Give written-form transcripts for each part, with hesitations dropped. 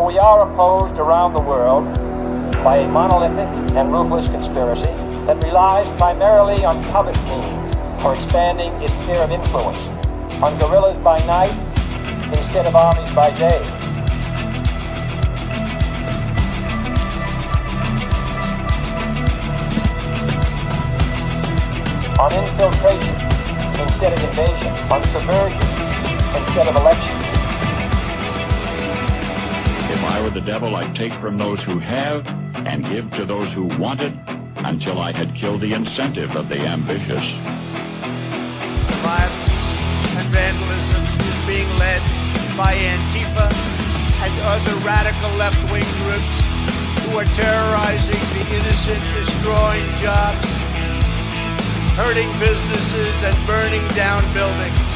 For we are opposed around the world by a monolithic and ruthless conspiracy that relies primarily on covert means for expanding its sphere of influence, on guerrillas by night instead of armies by day. On infiltration instead of invasion, on subversion instead of elections. If I were the devil, I'd take from those who have and give to those who want it until I had killed the incentive of the ambitious. The violence and vandalism is being led by Antifa and other radical left-wing groups who are terrorizing the innocent, destroying jobs, hurting businesses, and burning down buildings.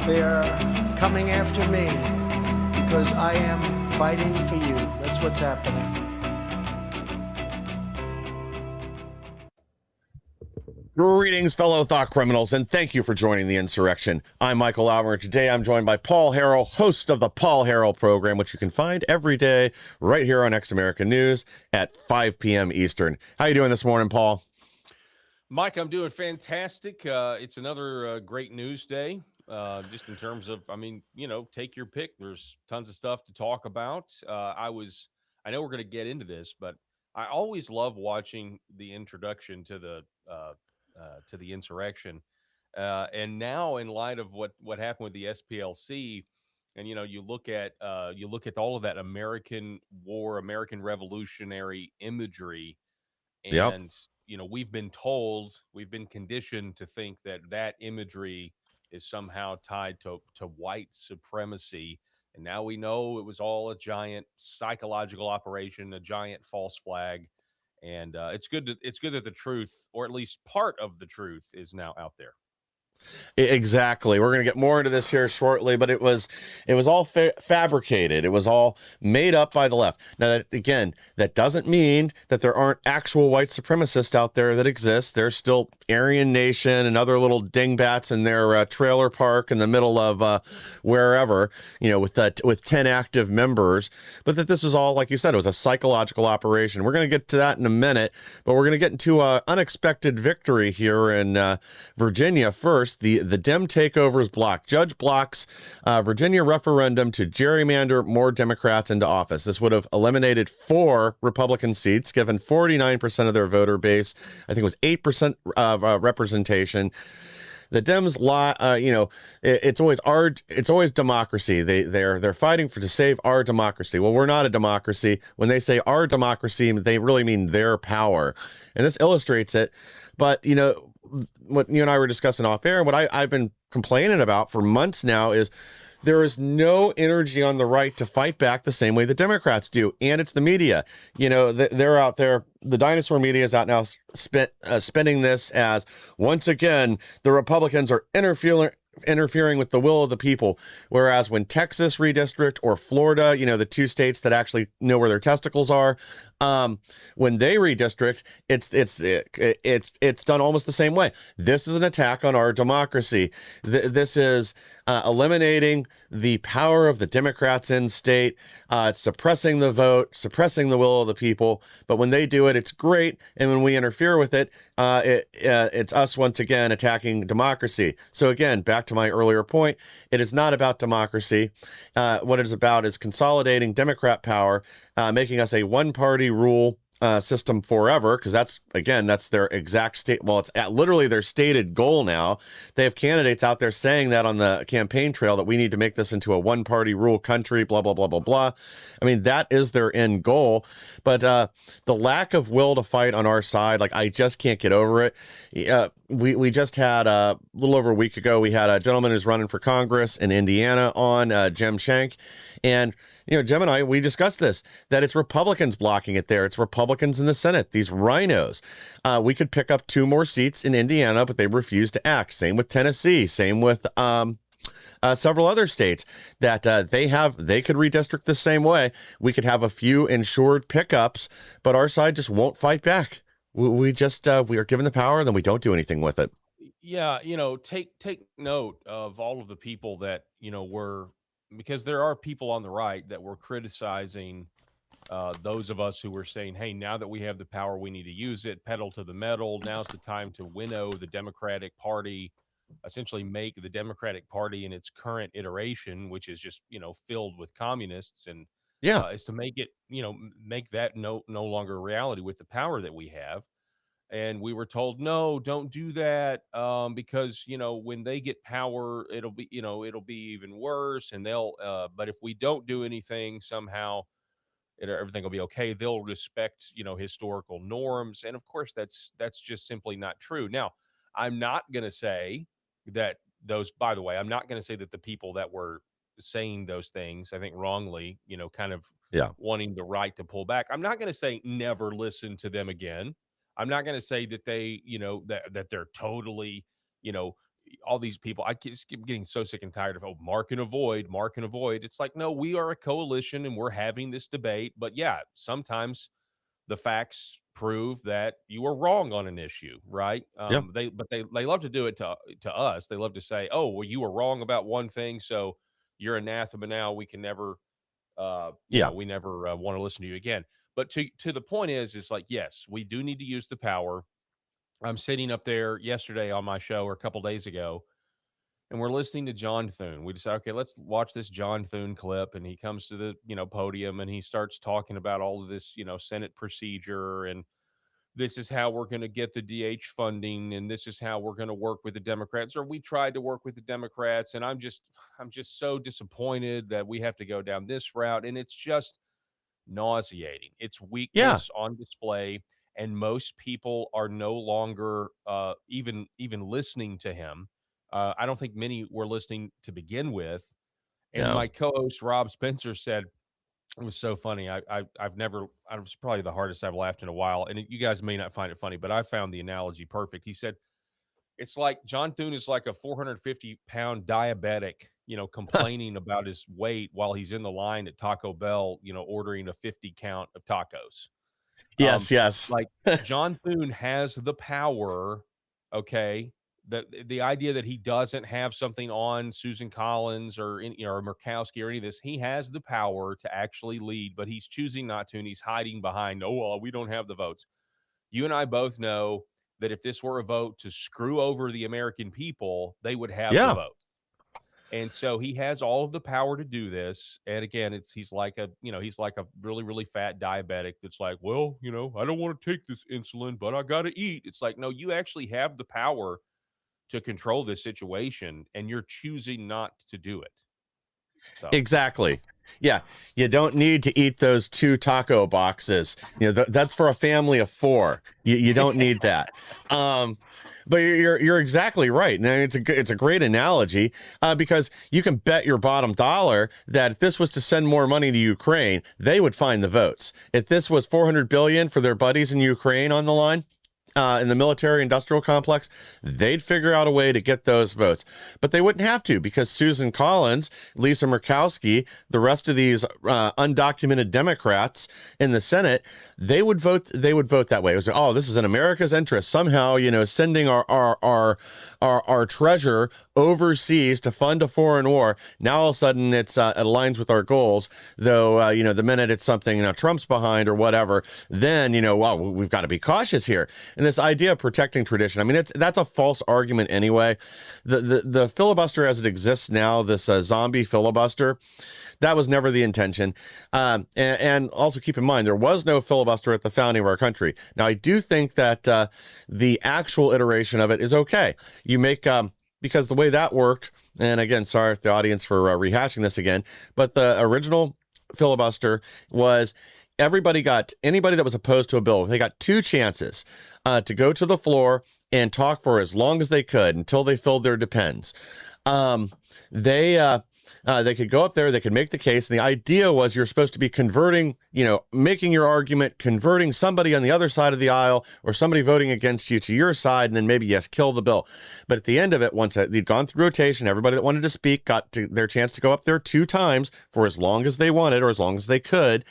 They are coming after me because I am fighting for you. That's what's happening. Greetings, fellow thought criminals, and thank you for joining the insurrection. I'm Michael Lauer. Today I'm joined by Paul Harrell, host of the Paul Harrell program, which you can find every day right here on Ex American News at 5 p.m. Eastern. How you doing this morning, Paul? Mike, I'm doing fantastic. It's another great news day. Just in terms of, take your pick. There's tons of stuff to talk about. I know we're going to get into this, but I always love watching the introduction to the insurrection. And now, in light of what happened with the SPLC, and you look at all of that American war, American revolutionary imagery, and we've been conditioned to think that imagery is somehow tied to white supremacy. And now we know it was all a giant psychological operation, a giant false flag. And it's good that the truth, or at least part of the truth, is now out there. Exactly. We're going to get more into this here shortly, but it was all fabricated. It was all made up by the left. Now, that doesn't mean that there aren't actual white supremacists out there that exist. There's still Aryan Nation and other little dingbats in their trailer park in the middle of wherever, with 10 active members. But that this was all, like you said, it was a psychological operation. We're going to get to that in a minute, but we're going to get into an unexpected victory here in Virginia first. The Dem Takeover is blocked. Judge blocks Virginia referendum to gerrymander more Democrats into office. This would have eliminated 4 Republican seats, given 49% of their voter base. I think it was 8% of representation. The Dems lie. It's always democracy. They're fighting to save our democracy. Well, we're not a democracy. When they say our democracy, they really mean their power, and this illustrates it. But what you and I were discussing off air, and what I've been complaining about for months now is there is no energy on the right to fight back the same way the Democrats do. And it's the media. They're out there. The dinosaur media is out now spinning this as, once again, the Republicans are interfering with the will of the people. Whereas when Texas redistrict or Florida, the 2 states that actually know where their testicles are, when they redistrict, it's done almost the same way. This is an attack on our democracy. This is eliminating the power of the Democrats in state. It's suppressing the vote, suppressing the will of the people. But when they do it, it's great. And when we interfere with it, it's us once again attacking democracy. So again, back to my earlier point, it is not about democracy. What it is about is consolidating Democrat power, making us a one-party rule system forever, because that's their exact state. Well, it's literally their stated goal now. They have candidates out there saying that on the campaign trail, that we need to make this into a one-party rule country, blah, blah, blah, blah, blah. I mean, that is their end goal. But the lack of will to fight on our side, like, I just can't get over it. We just had a little over a week ago, we had a gentleman who's running for Congress in Indiana on, Jim Shank. And Jim and I, we discussed this, that it's Republicans blocking it there. It's Republicans in the Senate, these rhinos. We could pick up 2 more seats in Indiana, but they refuse to act. Same with Tennessee. Same with several other states that they could redistrict the same way. We could have a few insured pickups, but our side just won't fight back. We are given the power, and then we don't do anything with it. Yeah, take note of all of the people that were, because there are people on the right that were criticizing those of us who were saying, hey, now that we have the power, we need to use it, pedal to the metal. Now's the time to winnow the Democratic Party, essentially make the Democratic Party in its current iteration, which is just, filled with communists, and Yeah, is to make it, make that no longer a reality with the power that we have. And we were told, no, don't do that, because when they get power, it'll be even worse, and they'll but if we don't do anything, somehow everything will be okay. They'll respect historical norms, and of course that's just simply not true. Now, I'm not going to say that those, by the way, I'm not going to say that the people that were saying those things, I think wrongly, kind of yeah, wanting the right to pull back, I'm not going to say never listen to them again. I'm not going to say that they, that they're totally, you know, all these people. I just keep getting so sick and tired of, oh, mark and avoid, mark and avoid. It's like, no, we are a coalition and we're having this debate. But yeah, sometimes the facts prove that you were wrong on an issue, right? yeah, They love to do it to us. They love to say, oh, well, you were wrong about one thing, so you're anathema now. We can never, yeah, we never want to listen to you again. But to the point is like, yes, we do need to use the power. I'm sitting up there yesterday on my show, or a couple days ago, and we're listening to John Thune. We decided, okay, let's watch this John Thune clip. And he comes to the, podium, and he starts talking about all of this, Senate procedure, and this is how we're going to get the DH funding, and this is how we're going to work with the Democrats, or we tried to work with the Democrats. And I'm just so disappointed that we have to go down this route. And it's just nauseating. It's yeah, weakness on display, and most people are no longer even listening to him. I don't think many were listening to begin with. And no, my co-host Rob Spencer said, it was so funny. I've never, I was probably the hardest I've laughed in a while. And you guys may not find it funny, but I found the analogy perfect. He said, it's like John Thune is like a 450-pound diabetic, complaining about his weight while he's in the line at Taco Bell, ordering a 50 count of tacos. Um, yes, yes, like, John Thune has the power, okay? The idea that he doesn't have something on Susan Collins or or Murkowski or any of this, he has the power to actually lead, but he's choosing not to, and he's hiding behind, oh, well, we don't have the votes. You and I both know that if this were a vote to screw over the American people, they would have the yeah, vote. And so he has all of the power to do this. And again, he's like a really, really fat diabetic that's like, well, I don't want to take this insulin, but I got to eat. It's like, no, you actually have the power to control this situation, and you're choosing not to do it. So exactly. Yeah, you don't need to eat those 2 taco boxes. That's for a family of 4. You don't need that. But you're exactly right. Now, it's a great analogy, because you can bet your bottom dollar that if this was to send more money to Ukraine, they would find the votes. If this was 400 billion for their buddies in Ukraine on the line, in the military industrial complex, they'd figure out a way to get those votes. But they wouldn't have to, because Susan Collins, Lisa Murkowski, the rest of these undocumented Democrats in the Senate, they would vote that way. It was, oh, this is in America's interest. Somehow, sending our treasure overseas to fund a foreign war. Now all of a sudden it aligns with our goals, though, the minute it's something Trump's behind or whatever, then, well, we've got to be cautious here. And And this idea of protecting tradition, I mean, that's a false argument anyway. The filibuster as it exists now, this zombie filibuster, that was never the intention. And also keep in mind, there was no filibuster at the founding of our country. Now, I do think that the actual iteration of it is okay. You make, because the way that worked, and again, sorry to the audience for rehashing this again, but the original filibuster was anybody that was opposed to a bill, they got two chances to go to the floor and talk for as long as they could until they filled their depends. They could go up there, they could make the case, and the idea was you're supposed to be converting, making your argument, converting somebody on the other side of the aisle or somebody voting against you to your side, and then maybe, yes, kill the bill. But at the end of it, once they'd gone through rotation, everybody that wanted to speak got their chance to go up there two times for as long as they wanted or as long as they could.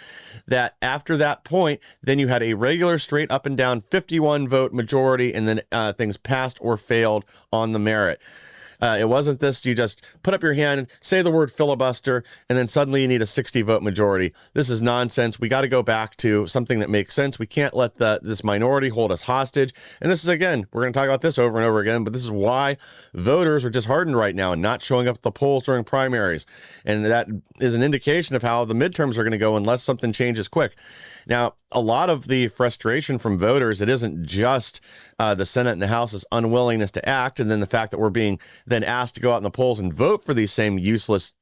That after that point, then you had a regular straight up and down 51 vote majority, and then things passed or failed on the merit. It wasn't this, you just put up your hand, say the word filibuster, and then suddenly you need a 60 vote majority. This is nonsense. We got to go back to something that makes sense. We can't let this minority hold us hostage. And this is, again, we're going to talk about this over and over again, but this is why voters are disheartened right now and not showing up at the polls during primaries. And that is an indication of how the midterms are going to go unless something changes quick. Now, a lot of the frustration from voters, it isn't just the Senate and the House's unwillingness to act, and then the fact that we're being then asked to go out in the polls and vote for these same useless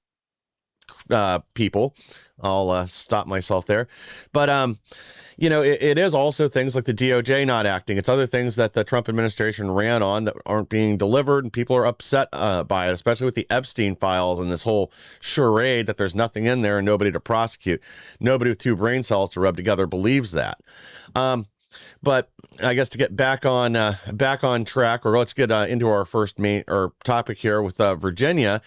people. I'll stop myself there. But, it is also things like the DOJ not acting. It's other things that the Trump administration ran on that aren't being delivered, and people are upset by it, especially with the Epstein files and this whole charade that there's nothing in there and nobody to prosecute. Nobody with two brain cells to rub together believes that. But I guess to get back on track, or let's get into our first main or topic here with Virginia.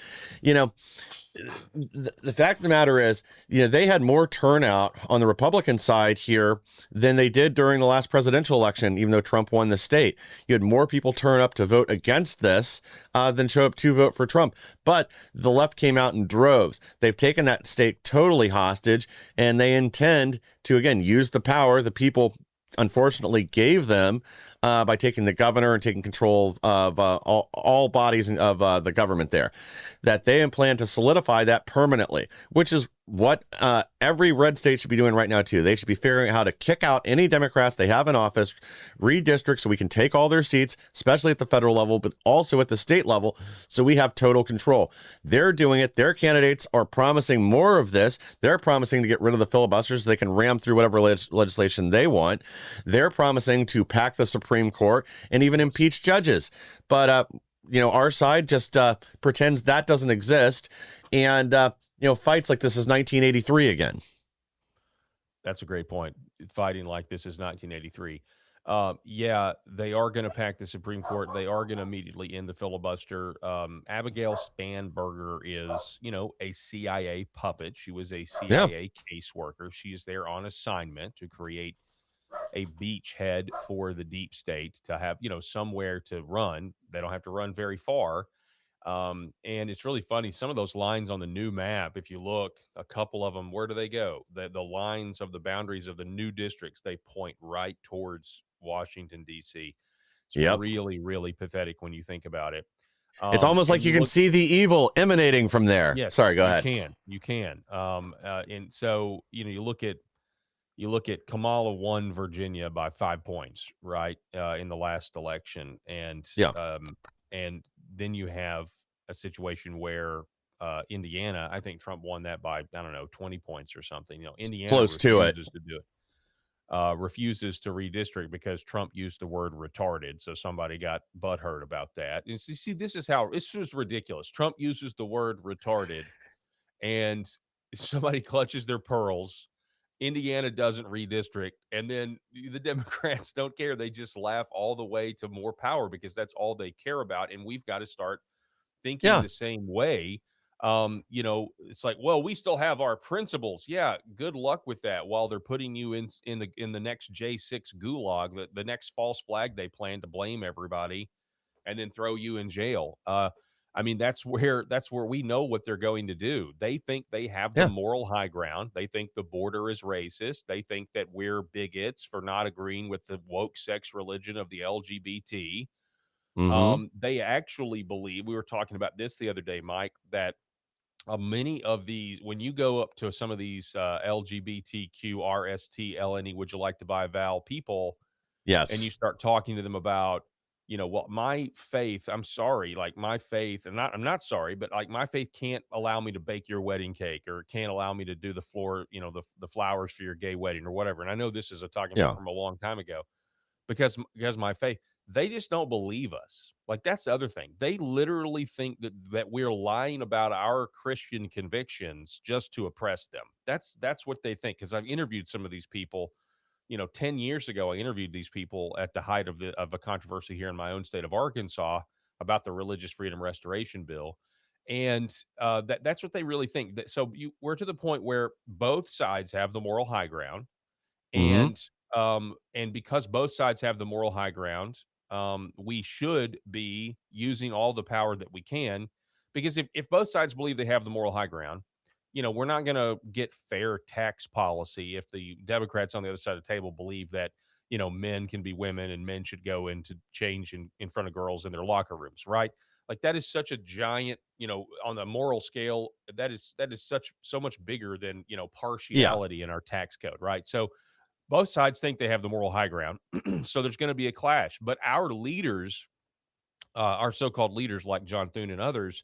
The fact of the matter is, they had more turnout on the Republican side here than they did during the last presidential election, even though Trump won the state. You had more people turn up to vote against this than show up to vote for Trump. But the left came out in droves. They've taken that state totally hostage, and they intend to, again, use the power the people unfortunately gave them by taking the governor and taking control of all bodies of the government there, that they plan to solidify that permanently, which is what every red state should be doing right now, too. They should be figuring out how to kick out any Democrats they have in office, redistrict so we can take all their seats, especially at the federal level, but also at the state level, so we have total control. They're doing it. Their candidates are promising more of this. They're promising to get rid of the filibusters so they can ram through whatever legislation they want. They're promising to pack the Supreme Court and even impeach judges. But, our side just pretends that doesn't exist. And, fights like this is 1983 again. That's a great point. Fighting like this is 1983. Yeah, they are going to pack the Supreme Court. They are going to immediately end the filibuster. Abigail Spanberger is, a CIA puppet. She was a CIA caseworker. She is there on assignment to create a beachhead for the deep state to have, somewhere to run. They don't have to run very far. And it's really funny. Some of those lines on the new map, if you look, a couple of them, where do they go? The lines of the boundaries of the new districts, they point right towards Washington, D.C. It's really, really pathetic when you think about it. It's almost like you can see the evil emanating from there. Yes, sorry, go ahead. You can. And so, you look at Kamala won Virginia by 5 points, right, in the last election. And and then you have a situation where Indiana, I think Trump won that by, 20 points or something. Indiana close to it. To do it. Refuses to redistrict because Trump used the word retarded. So somebody got butthurt about that. And see, this is ridiculous. Trump uses the word retarded and somebody clutches their pearls. Indiana doesn't redistrict, and then the Democrats don't care. They just laugh all the way to more power because that's all they care about. And we've got to start thinking the same way. It's like, well, we still have our principles. Yeah, good luck with that. While they're putting you in the next J6 gulag, the next false flag they plan to blame everybody and then throw you in jail. I mean, that's where we know what they're going to do. They think they have the Yeah. moral high ground. They think the border is racist. They think that we're bigots for not agreeing with the woke sex religion of the LGBT. Mm-hmm. They actually believe, we were talking about this the other day, Mike, that many of these, when you go up to some of these LGBTQ, RST, LNE, would you like to buy Val people, and you Yes. start talking to them about, well, my faith, I'm sorry, like my faith, and I'm not sorry, but like my faith can't allow me to bake your wedding cake, or can't allow me to do the floor, the flowers for your gay wedding or whatever. And I know this is a talking about Yeah. from a long time ago, because my faith, they just don't believe us. Like, that's the other thing. They literally think that we're lying about our Christian convictions just to oppress them. That's what they think. Because I've interviewed some of these people. 10 years ago, I interviewed these people at the height of a controversy here in my own state of Arkansas about the Religious Freedom Restoration Bill. And that's what they really think. So we're to the point where both sides have the moral high ground, Mm-hmm. and because both sides have the moral high ground, we should be using all the power that we can, because if both sides believe they have the moral high ground, we're not going to get fair tax policy if the Democrats on the other side of the table believe that men can be women and men should go into change in front of girls in their locker rooms, right? Like, that is such a giant, on the moral scale, that is so much bigger than Yeah. partiality in our tax code, right? So both sides think they have the moral high ground. So there's going to be a clash. But our leaders, our so-called leaders like John Thune and others,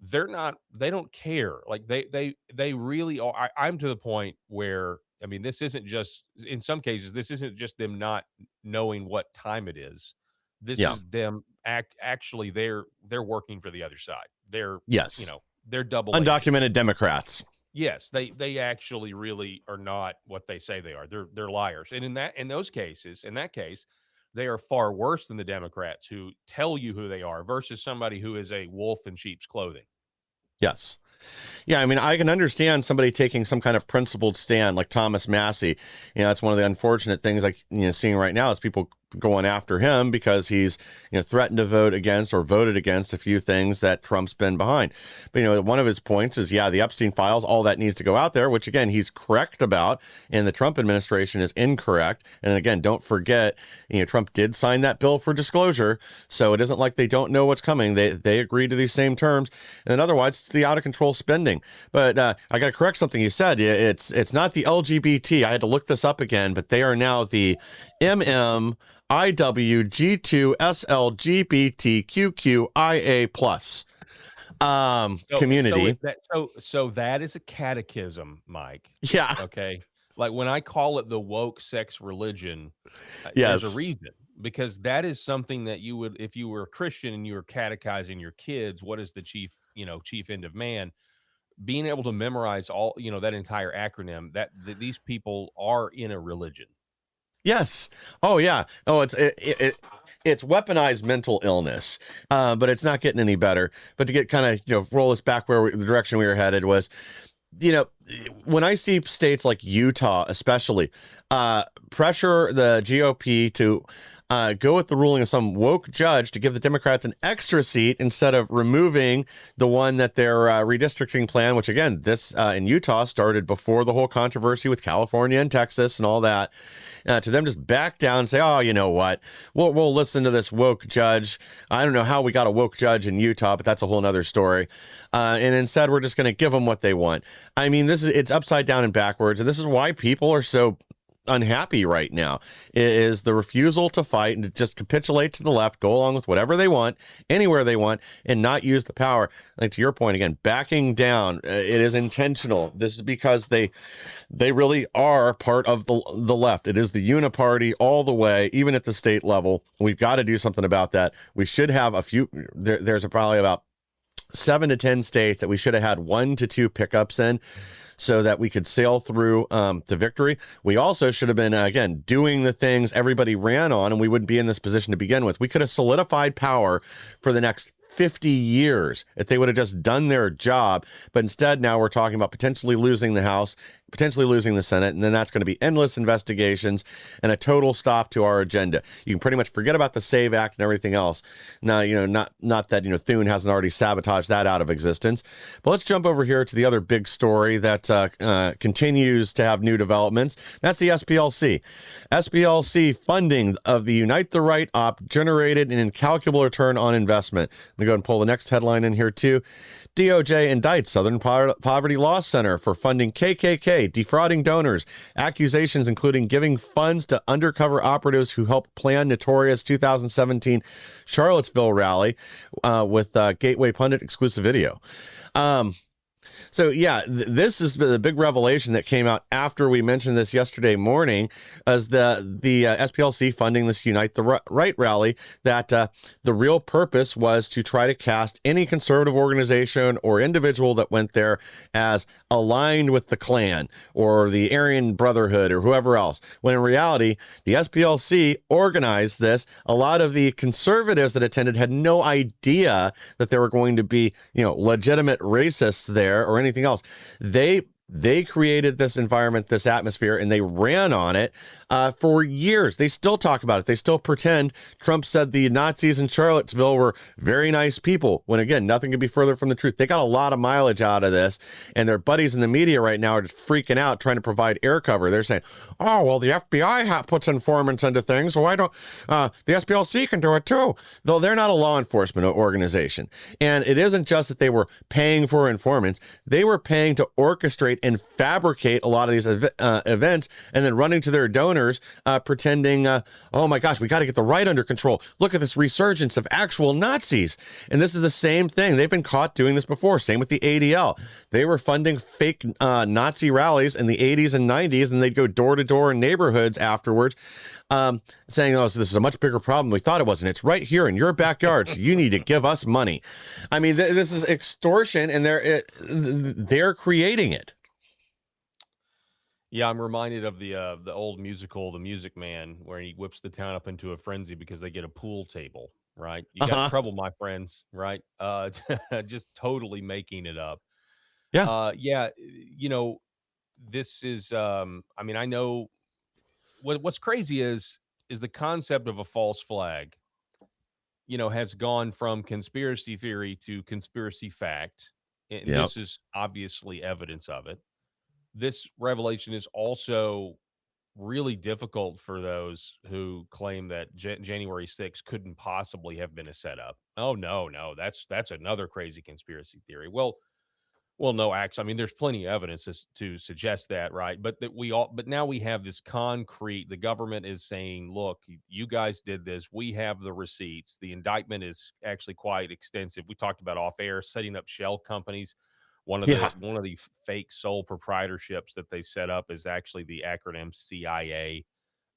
they don't care. Like, they really are. I'm to the point where, I mean, this isn't just, in some cases, this isn't just them not knowing what time it is. This Yeah. is them actually they're working for the other side. They're, Yes. they're double agents. Undocumented Democrats. Yes, they actually really are not what they say they are. They're liars. And in that case, they are far worse than the Democrats who tell you who they are, versus somebody who is a wolf in sheep's clothing. Yes. Yeah, I mean, I can understand somebody taking some kind of principled stand like Thomas Massey. It's one of the unfortunate things, like, seeing right now, is people going after him because he's, threatened to vote against or voted against a few things that Trump's been behind. But, one of his points is, the Epstein files, all that needs to go out there, which, again, he's correct about, and the Trump administration is incorrect. And again, don't forget, Trump did sign that bill for disclosure, so it isn't like they don't know what's coming. They agreed to these same terms. And then otherwise, it's the out of control spending. But I got to correct something you said. It's not the LGBT. I had to look this up again, but they are now the MMIWG2SLGBTQQIA plus community. So that is a catechism, Mike. Yeah. Okay. Like, when I call it the woke sex religion, Yes. there's a reason, because that is something that you would, if you were a Christian and you were catechizing your kids, what is the chief end of man? Being able to memorize all, that entire acronym, that these people are in a religion. Yes. Oh, yeah. Oh, it's weaponized mental illness, but it's not getting any better. But to get kind of, roll us back where the direction we were headed was, when I see states like Utah, especially, pressure the GOP to go with the ruling of some woke judge to give the Democrats an extra seat instead of removing the one that their redistricting plan, which, again, this in Utah started before the whole controversy with California and Texas and all that, to them just back down and say, oh, you know what, we'll listen to this woke judge. I don't know how we got a woke judge in Utah, but that's a whole nother story. And instead, we're just going to give them what they want. I mean, it's upside down and backwards. And this is why people are so unhappy right now, is the refusal to fight and to just capitulate to the left, go along with whatever they want, anywhere they want, and not use the power. Like, to your point, again, backing down, it is intentional. This is because they really are part of the left. It is the uniparty all the way, even at the state level. We've got to do something about that. We should have a few, there's probably about 7 to 10 states that we should have had 1 to 2 pickups in, so that we could sail through to victory. We also should have been, again, doing the things everybody ran on, and we wouldn't be in this position to begin with. We could have solidified power for the next 50 years if they would have just done their job. But instead, now we're talking about potentially losing the House, potentially losing the Senate, and then that's going to be endless investigations and a total stop to our agenda. You can pretty much forget about the SAVE Act and everything else. Now, not that, Thune hasn't already sabotaged that out of existence. But let's jump over here to the other big story that continues to have new developments. That's the SPLC. SPLC funding of the Unite the Right op generated an incalculable return on investment. Let me go ahead and pull the next headline in here, too. DOJ indicts Southern Poverty Law Center for funding KKK, defrauding donors, accusations including giving funds to undercover operatives who helped plan notorious 2017 Charlottesville rally with Gateway Pundit exclusive video. So, yeah, this is the big revelation that came out after we mentioned this yesterday morning, as the SPLC funding this Unite the Right rally, that the real purpose was to try to cast any conservative organization or individual that went there as aligned with the Klan or the Aryan Brotherhood or whoever else, when in reality, the SPLC organized this. A lot of the conservatives that attended had no idea that there were going to be, legitimate racists there or anything else. They created this environment, this atmosphere, and they ran on it for years. They still talk about it. They still pretend Trump said the Nazis in Charlottesville were very nice people, when, again, nothing could be further from the truth. They got a lot of mileage out of this, and their buddies in the media right now are just freaking out, trying to provide air cover. They're saying, oh, well, the FBI puts informants into things, so why don't the SPLC can do it too? Though they're not a law enforcement organization. And it isn't just that they were paying for informants. They were paying to orchestrate and fabricate a lot of these events, and then running to their donors, pretending, oh my gosh, we got to get the right under control. Look at this resurgence of actual Nazis. And this is the same thing. They've been caught doing this before. Same with the ADL. They were funding fake Nazi rallies in the 80s and 90s, and they'd go door to door in neighborhoods afterwards, saying, oh, so this is a much bigger problem than we thought it was, and it's right here in your backyard, so you need to give us money. I mean, this is extortion, and they're creating it. Yeah, I'm reminded of the old musical, The Music Man, where he whips the town up into a frenzy because they get a pool table, right? You got trouble, my friends, right? Just totally making it up. Yeah. Yeah, this is I mean, I know what's crazy is the concept of a false flag, has gone from conspiracy theory to conspiracy fact. And Yep. this is obviously evidence of it. This revelation is also really difficult for those who claim that January 6th couldn't possibly have been a setup. Oh no, that's another crazy conspiracy theory. Well, no, actually, I mean, there's plenty of evidence to suggest that, right? But but now we have this concrete. The government is saying, look, you guys did this. We have the receipts. The indictment is actually quite extensive. We talked about off air setting up shell companies. One of the fake sole proprietorships that they set up is actually the acronym CIA.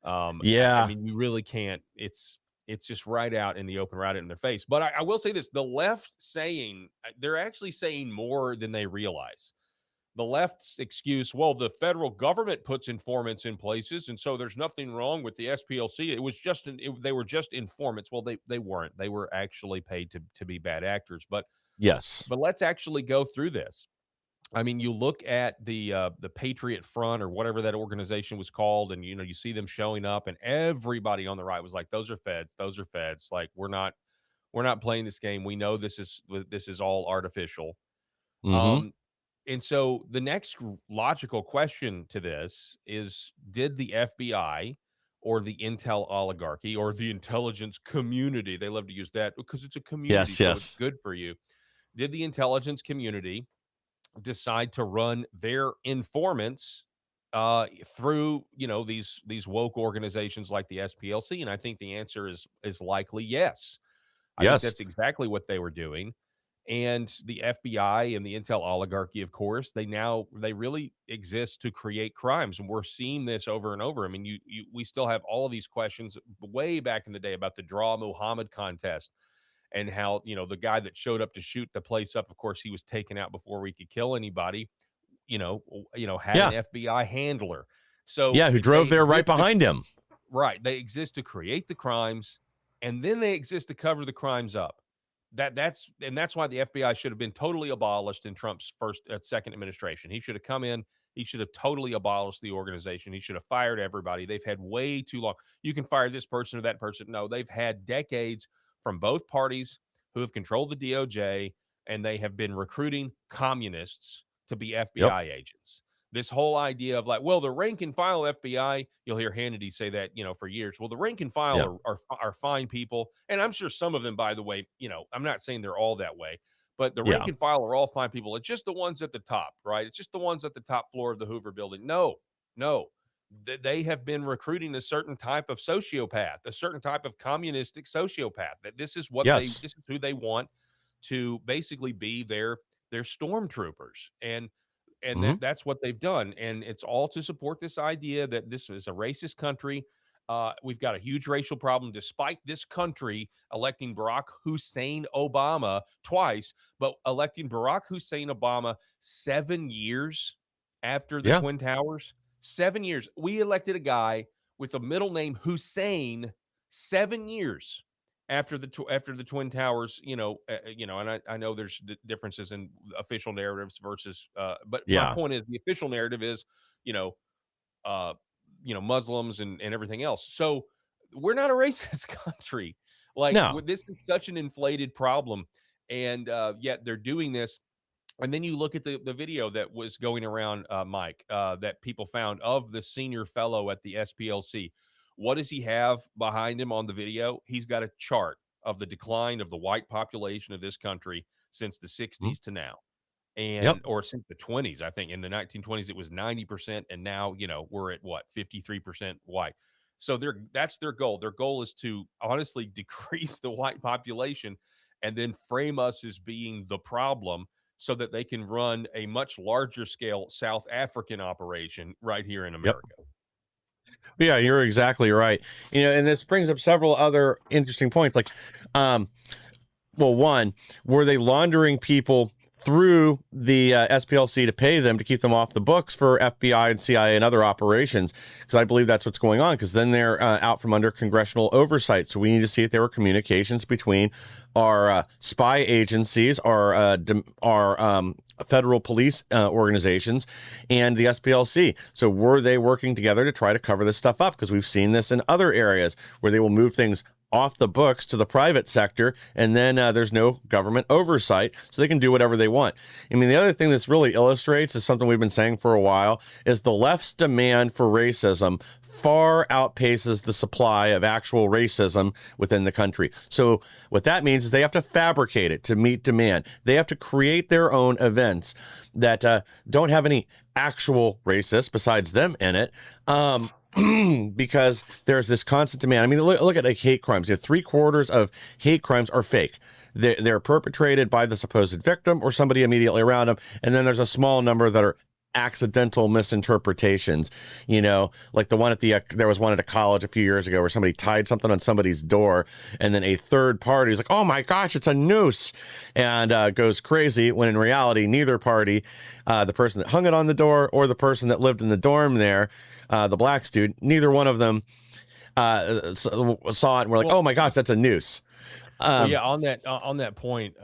I mean, you really can't. It's just right out in the open, right in their face. But I will say this: the left they're actually saying more than they realize. The left's excuse, well, the federal government puts informants in places, and so there's nothing wrong with the SPLC. It was just they were just informants. Well, they weren't. They were actually paid to be bad actors. But Yes. But let's actually go through this. I mean, you look at the Patriot Front or whatever that organization was called, and you see them showing up, and everybody on the right was like, "Those are feds. Those are feds. Like we're not playing this game. We know this is all artificial." Mm-hmm. And so the next logical question to this is: did the FBI or the intel oligarchy or the intelligence community? They love to use that because it's a community, Yes. so Yes. it's good for you. Did the intelligence community decide to run their informants through these woke organizations like the SPLC? And I think the answer is likely yes. I think Yes. that's exactly what they were doing. And the FBI and the intel oligarchy, of course, they really exist to create crimes, and we're seeing this over and over. I mean, we still have all of these questions way back in the day about the Draw Muhammad contest, and how the guy that showed up to shoot the place up, of course, he was taken out before we could kill anybody. Had Yeah. an FBI handler. So Yeah. Who drove there right behind him? Right, they exist to create the crimes, and then they exist to cover the crimes up. That's why the FBI should have been totally abolished in Trump's second administration. He should have come in, He should have totally abolished the organization. He should have fired everybody. They've had way too long. You can fire this person or that person. No, they've had decades from both parties who have controlled the DOJ, and they have been recruiting communists to be Yep. FBI agents. This whole idea of like, well, the rank and file FBI, you'll hear Hannity say that, for years. Well, the rank and file Yeah. are fine people. And I'm sure some of them, by the way, I'm not saying they're all that way, but the rank Yeah. and file are all fine people. It's just the ones at the top, right? It's just the ones at the top floor of the Hoover building. No, no. They have been recruiting a certain type of sociopath, a certain type of communistic sociopath. That this is Yes. this is who they want to basically be their stormtroopers. And Mhm. that's what they've done. And it's all to support this idea that this is a racist country. We've got a huge racial problem, despite this country electing Barack Hussein Obama twice, but electing Barack Hussein Obama 7 years after the Yeah. Twin Towers. 7 years. We elected a guy with a middle name Hussein 7 years after the Twin Towers, and I know there's differences in official narratives versus, but my Yeah. point is the official narrative is, you know, uh, Muslims and everything else. So we're not a racist country. Like No. this is such an inflated problem, and yet they're doing this. And then you look at the video that was going around, Mike, that people found of the senior fellow at the SPLC. What does he have behind him on the video? He's got a chart of the decline of the white population of this country since the Mhm. 60s to now. Yep. Or since the 20s. I think in the 1920s it was 90%, and now, we're at what, 53% white. So that's their goal. Their goal is to honestly decrease the white population and then frame us as being the problem so that they can run a much larger scale South African operation right here in Yep. America. Yeah, you're exactly right. And this brings up several other interesting points. Like, well, one, were they laundering people through the SPLC to pay them to keep them off the books for FBI and CIA and other operations? Because I believe that's what's going on, because then they're out from under congressional oversight. So we need to see if there were communications between our spy agencies, our federal police organizations, and the SPLC. So were they working together to try to cover this stuff up? Because we've seen this in other areas where they will move things off the books to the private sector, and then there's no government oversight, so they can do whatever they want. I mean, the other thing this really illustrates is something we've been saying for a while, is the left's demand for racism far outpaces the supply of actual racism within the country. So what that means is they have to fabricate it to meet demand. They have to create their own events that don't have any actual racists besides them in it. Because there's this constant demand. I mean, look at like hate crimes. 3/4 of hate crimes are fake. They're perpetrated by the supposed victim or somebody immediately around them. And then there's a small number that are accidental misinterpretations, like the one at there was one at a college a few years ago where somebody tied something on somebody's door, and then a third party is like, oh my gosh, it's a noose, and goes crazy, when in reality, neither party, the person that hung it on the door or the person that lived in the dorm there, the black student, neither one of them saw it and were like, oh my gosh, that's a noose. Well, yeah, on that point,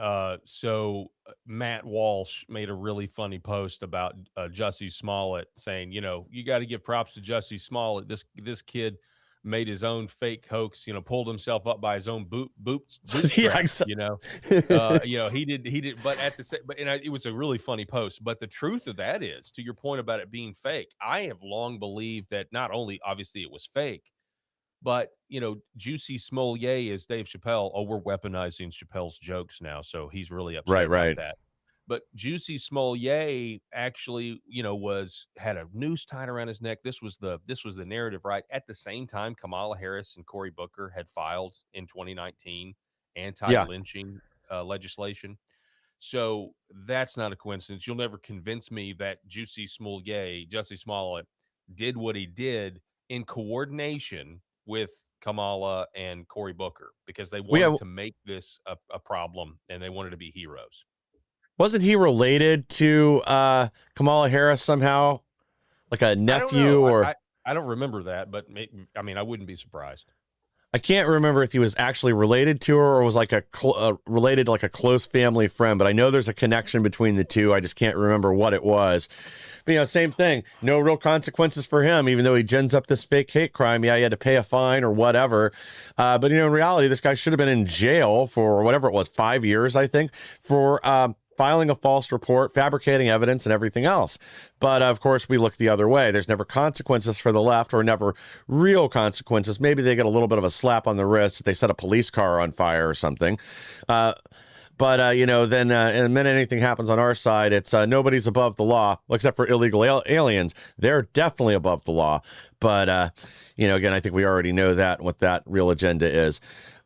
so Matt Walsh made a really funny post about Jussie Smollett, saying, you got to give props to Jussie Smollett. This kid made his own fake hoax, pulled himself up by his own bootstraps. Yeah, He did, but at the same, it was a really funny post. But the truth of that is, to your point about it being fake, I have long believed that not only obviously it was fake, but, Juicy Smollett is Dave Chappelle. Oh, we're weaponizing Chappelle's jokes now, so he's really upset about that. But Juicy Smollett actually, had a noose tied around his neck. This was the narrative, right? At the same time, Kamala Harris and Cory Booker had filed in 2019 anti-lynching legislation. So that's not a coincidence. You'll never convince me that Jussie Smollett, did what he did in coordination with Kamala and Cory Booker, because they wanted to make this a problem, and they wanted to be heroes. Wasn't he related to Kamala Harris somehow, like a nephew? I don't remember that, but I wouldn't be surprised. I can't remember if he was actually related to her or was like related like a close family friend, but I know there's a connection between the two. I just can't remember what it was. But, same thing. No real consequences for him, even though he gins up this fake hate crime. Yeah, he had to pay a fine or whatever. But, in reality, this guy should have been in jail for whatever it was, 5 years, I think, for filing a false report, fabricating evidence, and everything else. But of course, we look the other way. There's never consequences for the left, or never real consequences. Maybe they get a little bit of a slap on the wrist if they set a police car on fire or something. But then in the minute anything happens on our side, it's nobody's above the law, except for illegal aliens. They're definitely above the law. But, again, I think we already know that and what that real agenda is.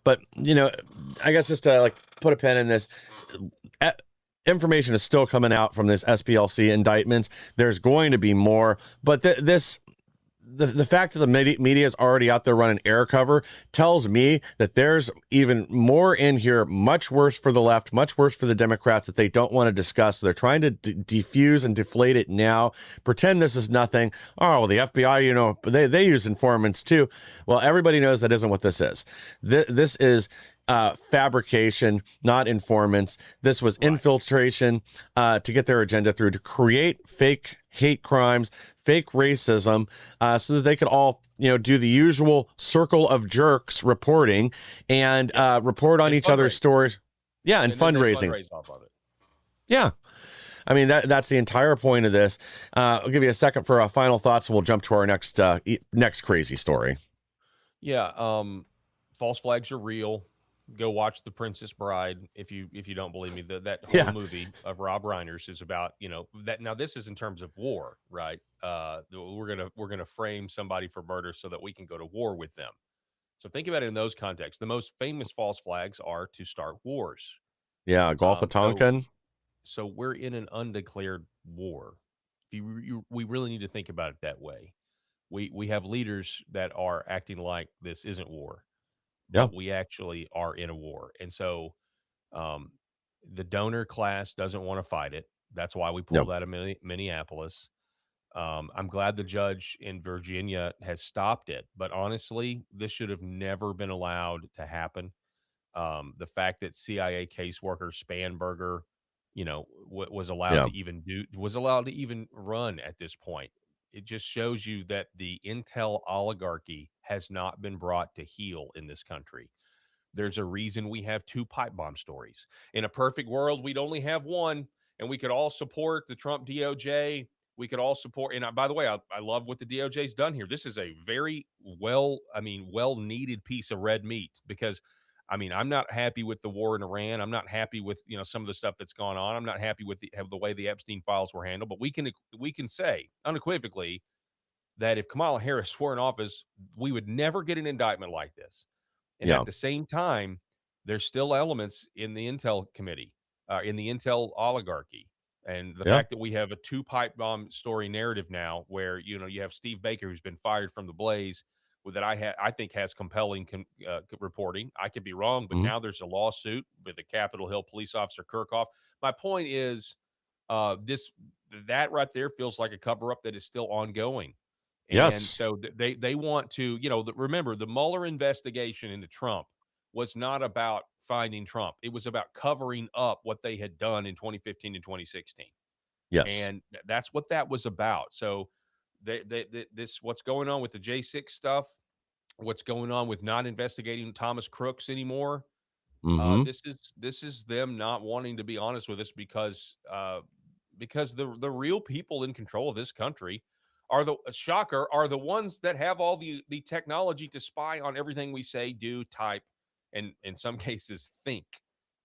But, I guess just to put a pin in this, information is still coming out from this SPLC indictments. There's going to be more, but the fact that the media is already out there running air cover tells me that there's even more in here, much worse for the left, much worse for the Democrats, that they don't want to discuss. So they're trying to defuse and deflate it now, pretend this is nothing. Oh, well, the FBI, they use informants too. Well, everybody knows that isn't what this is. This is fabrication, not informants. This was infiltration to get their agenda through, to create fake hate crimes, fake racism, so that they could all, do the usual circle of jerks reporting and report on each other's stories. Yeah, and fundraising. Fundraise off of it. Yeah. I mean, that's the entire point of this. I'll give you a second for final thoughts, and we'll jump to our next crazy story. Yeah, false flags are real. Go watch The Princess Bride if you don't believe me. That whole movie of Rob Reiner's is about that. Now this is in terms of war, right? We're gonna frame somebody for murder so that we can go to war with them. So think about it in those contexts. The most famous false flags are to start wars. Yeah, Gulf of Tonkin. So we're in an undeclared war. We really need to think about it that way. We have leaders that are acting like this isn't war. But we actually are in a war. And so the donor class doesn't want to fight it. That's why we pulled out of Minneapolis. I'm glad the judge in Virginia has stopped it. But honestly, this should have never been allowed to happen. The fact that CIA caseworker Spanberger, was allowed to even run at this point. It just shows you that the intel oligarchy has not been brought to heel in this country. There's a reason we have 2 pipe bomb stories. In a perfect world, we'd only have one, and we could all support the Trump DOJ. We could all support, and by the way, I love what the DOJ's done here. This is a very well-needed piece of red meat, because I'm not happy with the war in Iran. I'm not happy with some of the stuff that's gone on. I'm not happy with the way the Epstein files were handled. But we can say unequivocally that if Kamala Harris were in office, we would never get an indictment like this. And at the same time, there's still elements in the Intel committee, in the Intel oligarchy, and the fact that we have a 2 pipe bomb story narrative now, where you have Steve Baker, who's been fired from the Blaze, that I think has compelling reporting. I could be wrong, but now there's a lawsuit with the Capitol Hill police officer Kirchhoff. My point is, that right there feels like a cover up that is still ongoing. And so they want to, remember, the Mueller investigation into Trump was not about finding Trump. It was about covering up what they had done in 2015 and 2016. Yes. And that's what that was about. So what's going on with the J6 stuff, what's going on with not investigating Thomas Crooks anymore. This is them not wanting to be honest with us, because the real people in control of this country are the ones that have all the technology to spy on everything we say, do, type, and in some cases think.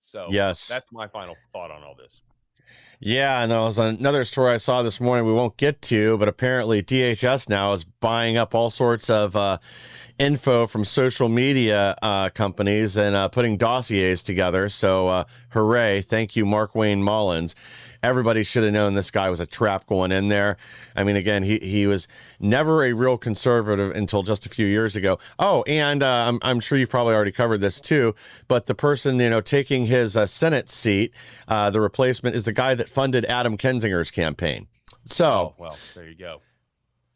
So that's my final thought on all this. Yeah, and there was another story I saw this morning we won't get to, but apparently DHS now is buying up all sorts of info from social media companies and putting dossiers together. So hooray. Thank you, Mark Wayne Mullins. Everybody should have known this guy was a trap going in there. I mean, again, he was never a real conservative until just a few years ago. Oh, and I'm sure you've probably already covered this too, but the person, taking his Senate seat, the replacement, is the guy that funded Adam Kinzinger's campaign. So, well, there you go.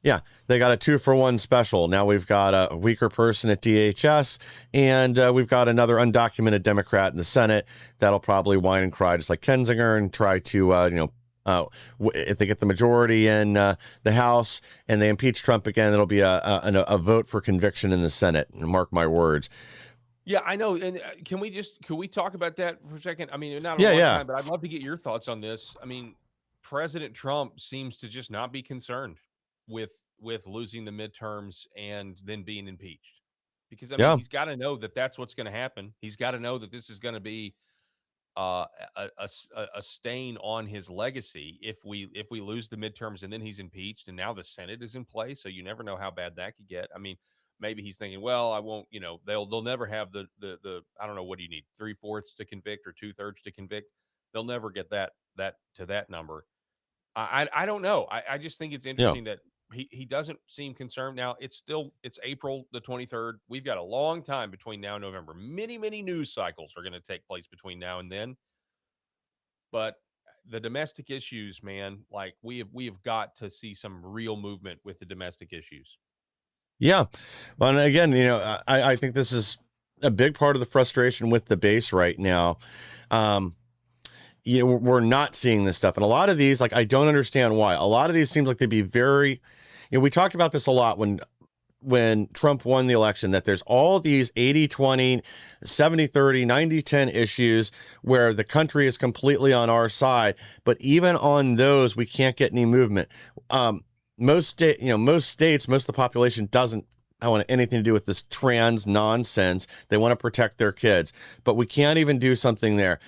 Yeah, they got a 2-for-1 special. Now we've got a weaker person at DHS, and we've got another undocumented Democrat in the Senate that'll probably whine and cry just like Kinzinger and try to, if they get the majority in the House and they impeach Trump again, it'll be a vote for conviction in the Senate. Mark my words. Yeah, I know. And can we talk about that for a second? I mean, not a Yeah, long yeah. time, but I'd love to get your thoughts on this. I mean, President Trump seems to just not be concerned with losing the midterms and then being impeached. Because I mean, Yeah. he's got to know that that's what's going to happen. He's got to know that this is going to be a stain on his legacy if we lose the midterms and then he's impeached and now the Senate is in place. So you never know how bad that could get. I mean, maybe he's thinking, well, I won't. You know, they'll never have the I don't know, what do you need, 3/4 to convict or 2/3 to convict. They'll never get that to that number. I don't know. I just think it's Yeah. interesting that he doesn't seem concerned. Now it's April the 23rd. We've got a long time between now and November. Many news cycles are going to take place between now and then. But the domestic issues, man, like we have got to see some real movement with the domestic issues. Yeah. Well, and again, I think this is a big part of the frustration with the base right now. Um, we're not seeing this stuff. And a lot of these, like, I don't understand why. A lot of these seems like they'd be very, we talked about this a lot when Trump won the election, that there's all these 80-20, 70-30, 90-10 issues where the country is completely on our side. But even on those, we can't get any movement. Most states, most of the population doesn't want anything to do with this trans nonsense. They want to protect their kids, but we can't even do something there.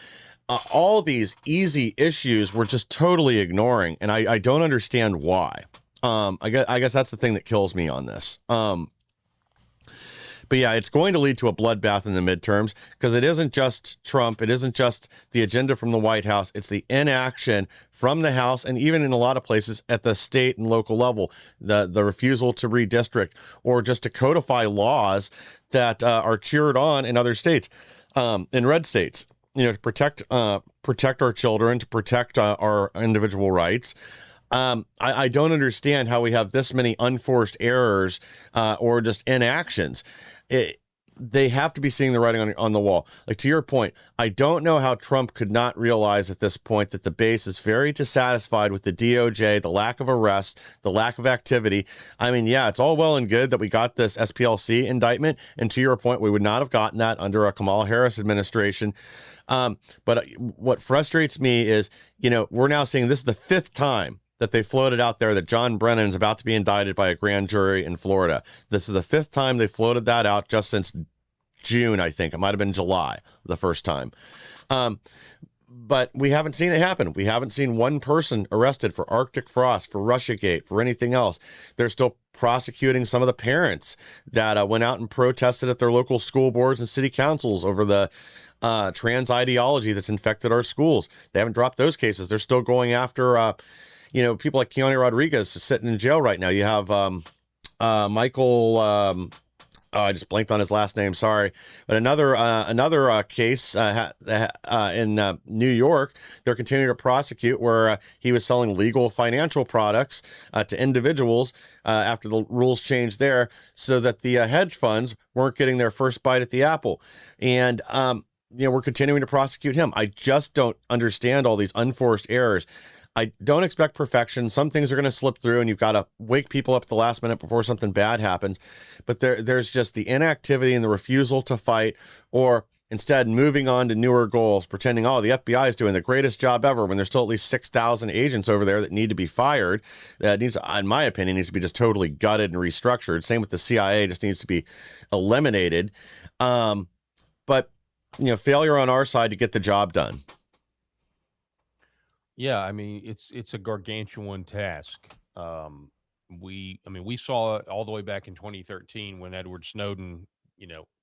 All these easy issues we're just totally ignoring, and I don't understand why. I guess that's the thing that kills me on this. But yeah, it's going to lead to a bloodbath in the midterms because it isn't just Trump. It isn't just the agenda from the White House. It's the inaction from the House and even in a lot of places at the state and local level, the refusal to redistrict or just to codify laws that are cheered on in other states, in red states, to protect our children, to protect our individual rights. I don't understand how we have this many unforced errors or just inactions. They have to be seeing the writing on the wall. Like, to your point, I don't know how Trump could not realize at this point that the base is very dissatisfied with the DOJ, the lack of arrests, the lack of activity. I mean, yeah, it's all well and good that we got this SPLC indictment. And to your point, we would not have gotten that under a Kamala Harris administration. But what frustrates me is, we're now seeing this is the 5th time that they floated out there that John Brennan is about to be indicted by a grand jury in Florida. This is the 5th time they floated that out just since June, I think. It might have been July the first time. But we haven't seen it happen. We haven't seen one person arrested for Arctic Frost, for Russiagate, for anything else. They're still prosecuting some of the parents that went out and protested at their local school boards and city councils over the trans ideology that's infected our schools. They haven't dropped those cases. They're still going after people like Keone Rodriguez sitting in jail right now. You have Michael. I just blanked on his last name. Sorry, but another case in New York. They're continuing to prosecute where he was selling legal financial products to individuals after the rules changed there, so that the hedge funds weren't getting their first bite at the apple. And we're continuing to prosecute him. I just don't understand all these unforced errors. I don't expect perfection. Some things are going to slip through, and you've got to wake people up at the last minute before something bad happens. But there's just the inactivity and the refusal to fight, or instead moving on to newer goals, pretending, the FBI is doing the greatest job ever, when there's still at least 6,000 agents over there that need to be fired. That needs, in my opinion, needs to be just totally gutted and restructured. Same with the CIA, just needs to be eliminated. But failure on our side to get the job done. Yeah, I mean, it's a gargantuan task. We saw it all the way back in 2013 when Edward Snowden,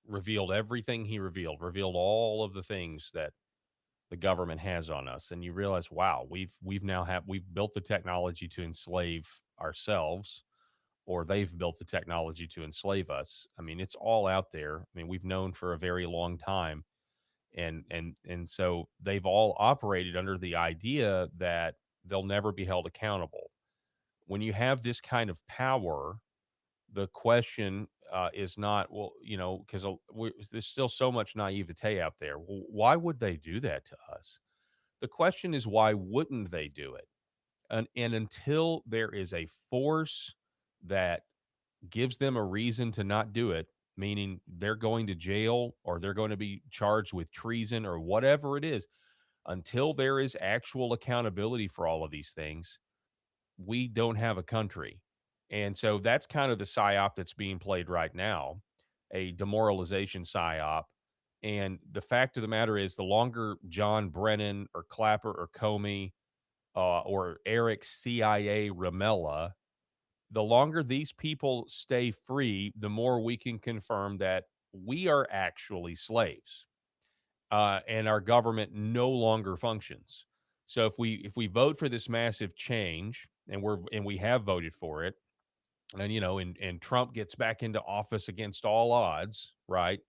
revealed everything he revealed all of the things that the government has on us, and you realize, wow, we've built the technology to enslave ourselves, or they've built the technology to enslave us. I mean, it's all out there. I mean, we've known for a very long time, and so they've all operated under the idea that they'll never be held accountable. when you have this kind of power, the question is not, well, because there's still so much naivete out there. Well, why would they do that to us? The question is, why wouldn't they do it? And until there is a force that gives them a reason to not do it, meaning they're going to jail or they're going to be charged with treason or whatever it is, until there is actual accountability for all of these things, we don't have a country. And so that's kind of the psyop that's being played right now, a demoralization psyop. And the fact of the matter is, the longer John Brennan or Clapper or Comey or Eric CIA Ramella, the longer these people stay free, the more we can confirm that we are actually slaves, and our government no longer functions. So if we vote for this massive change, and we have voted for it, and Trump gets back into office against all odds, right?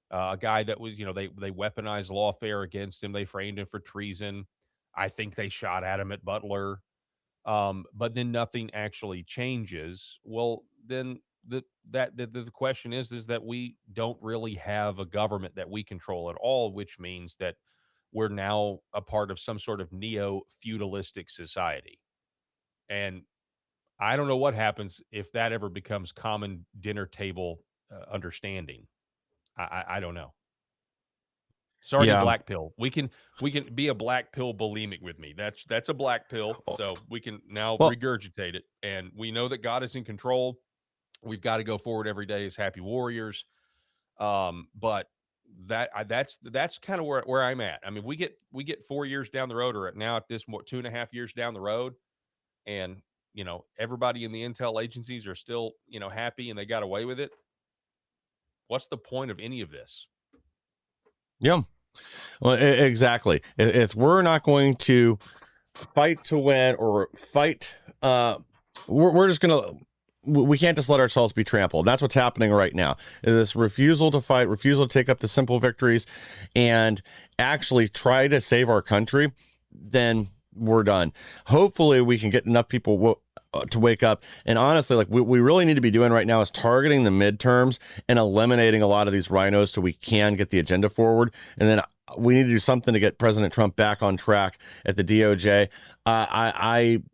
A guy that was, they weaponized lawfare against him. They framed him for treason. I think they shot at him at Butler. But then nothing actually changes. Well, then the question is that we don't really have a government that we control at all, which means that we're now a part of some sort of neo-feudalistic society. And I don't know what happens if that ever becomes common dinner table understanding. I don't know. Sorry to Yeah. black pill. We can be a black pill bulimic with me. That's a black pill. So we can now Well, regurgitate it. And we know that God is in control. We've got to go forward every day as happy warriors. But that's kind of where I'm at. I mean, we get 4 years down the road, or now at this more 2.5 years down the road, and everybody in the intel agencies are still happy and they got away with it. What's the point of any of this? yeah. Well, exactly. If we're not going to fight to win or fight, we're just gonna. We can't just let ourselves be trampled. That's what's happening right now. This refusal to fight, refusal to take up the simple victories, and actually try to save our country. Then we're done. Hopefully, we can get enough people to wake up. And honestly, like we really need to be doing right now is targeting the midterms and eliminating a lot of these rhinos so we can get the agenda forward. And then we need to do something to get President Trump back on track at the DOJ.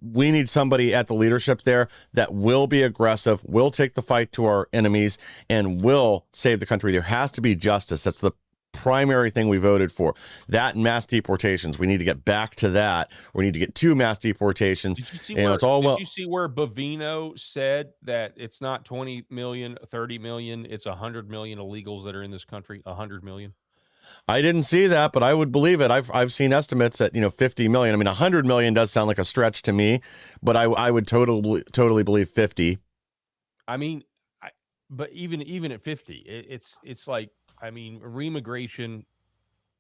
We need somebody at the leadership there that will be aggressive, will take the fight to our enemies, and will save the country. There has to be justice. That's the primary thing we voted for. That and mass deportations. We need to get back to that. We need to get 2 mass deportations. Did you see where Bovino said that it's not 20 million, 30 million, it's 100 million illegals that are in this country? 100 million. I didn't see that, but I would believe it. I've seen estimates at 50 million. I mean, 100 million does sound like a stretch to me, but I would totally believe 50. I mean, but even at 50, it's like, I mean, reimmigration,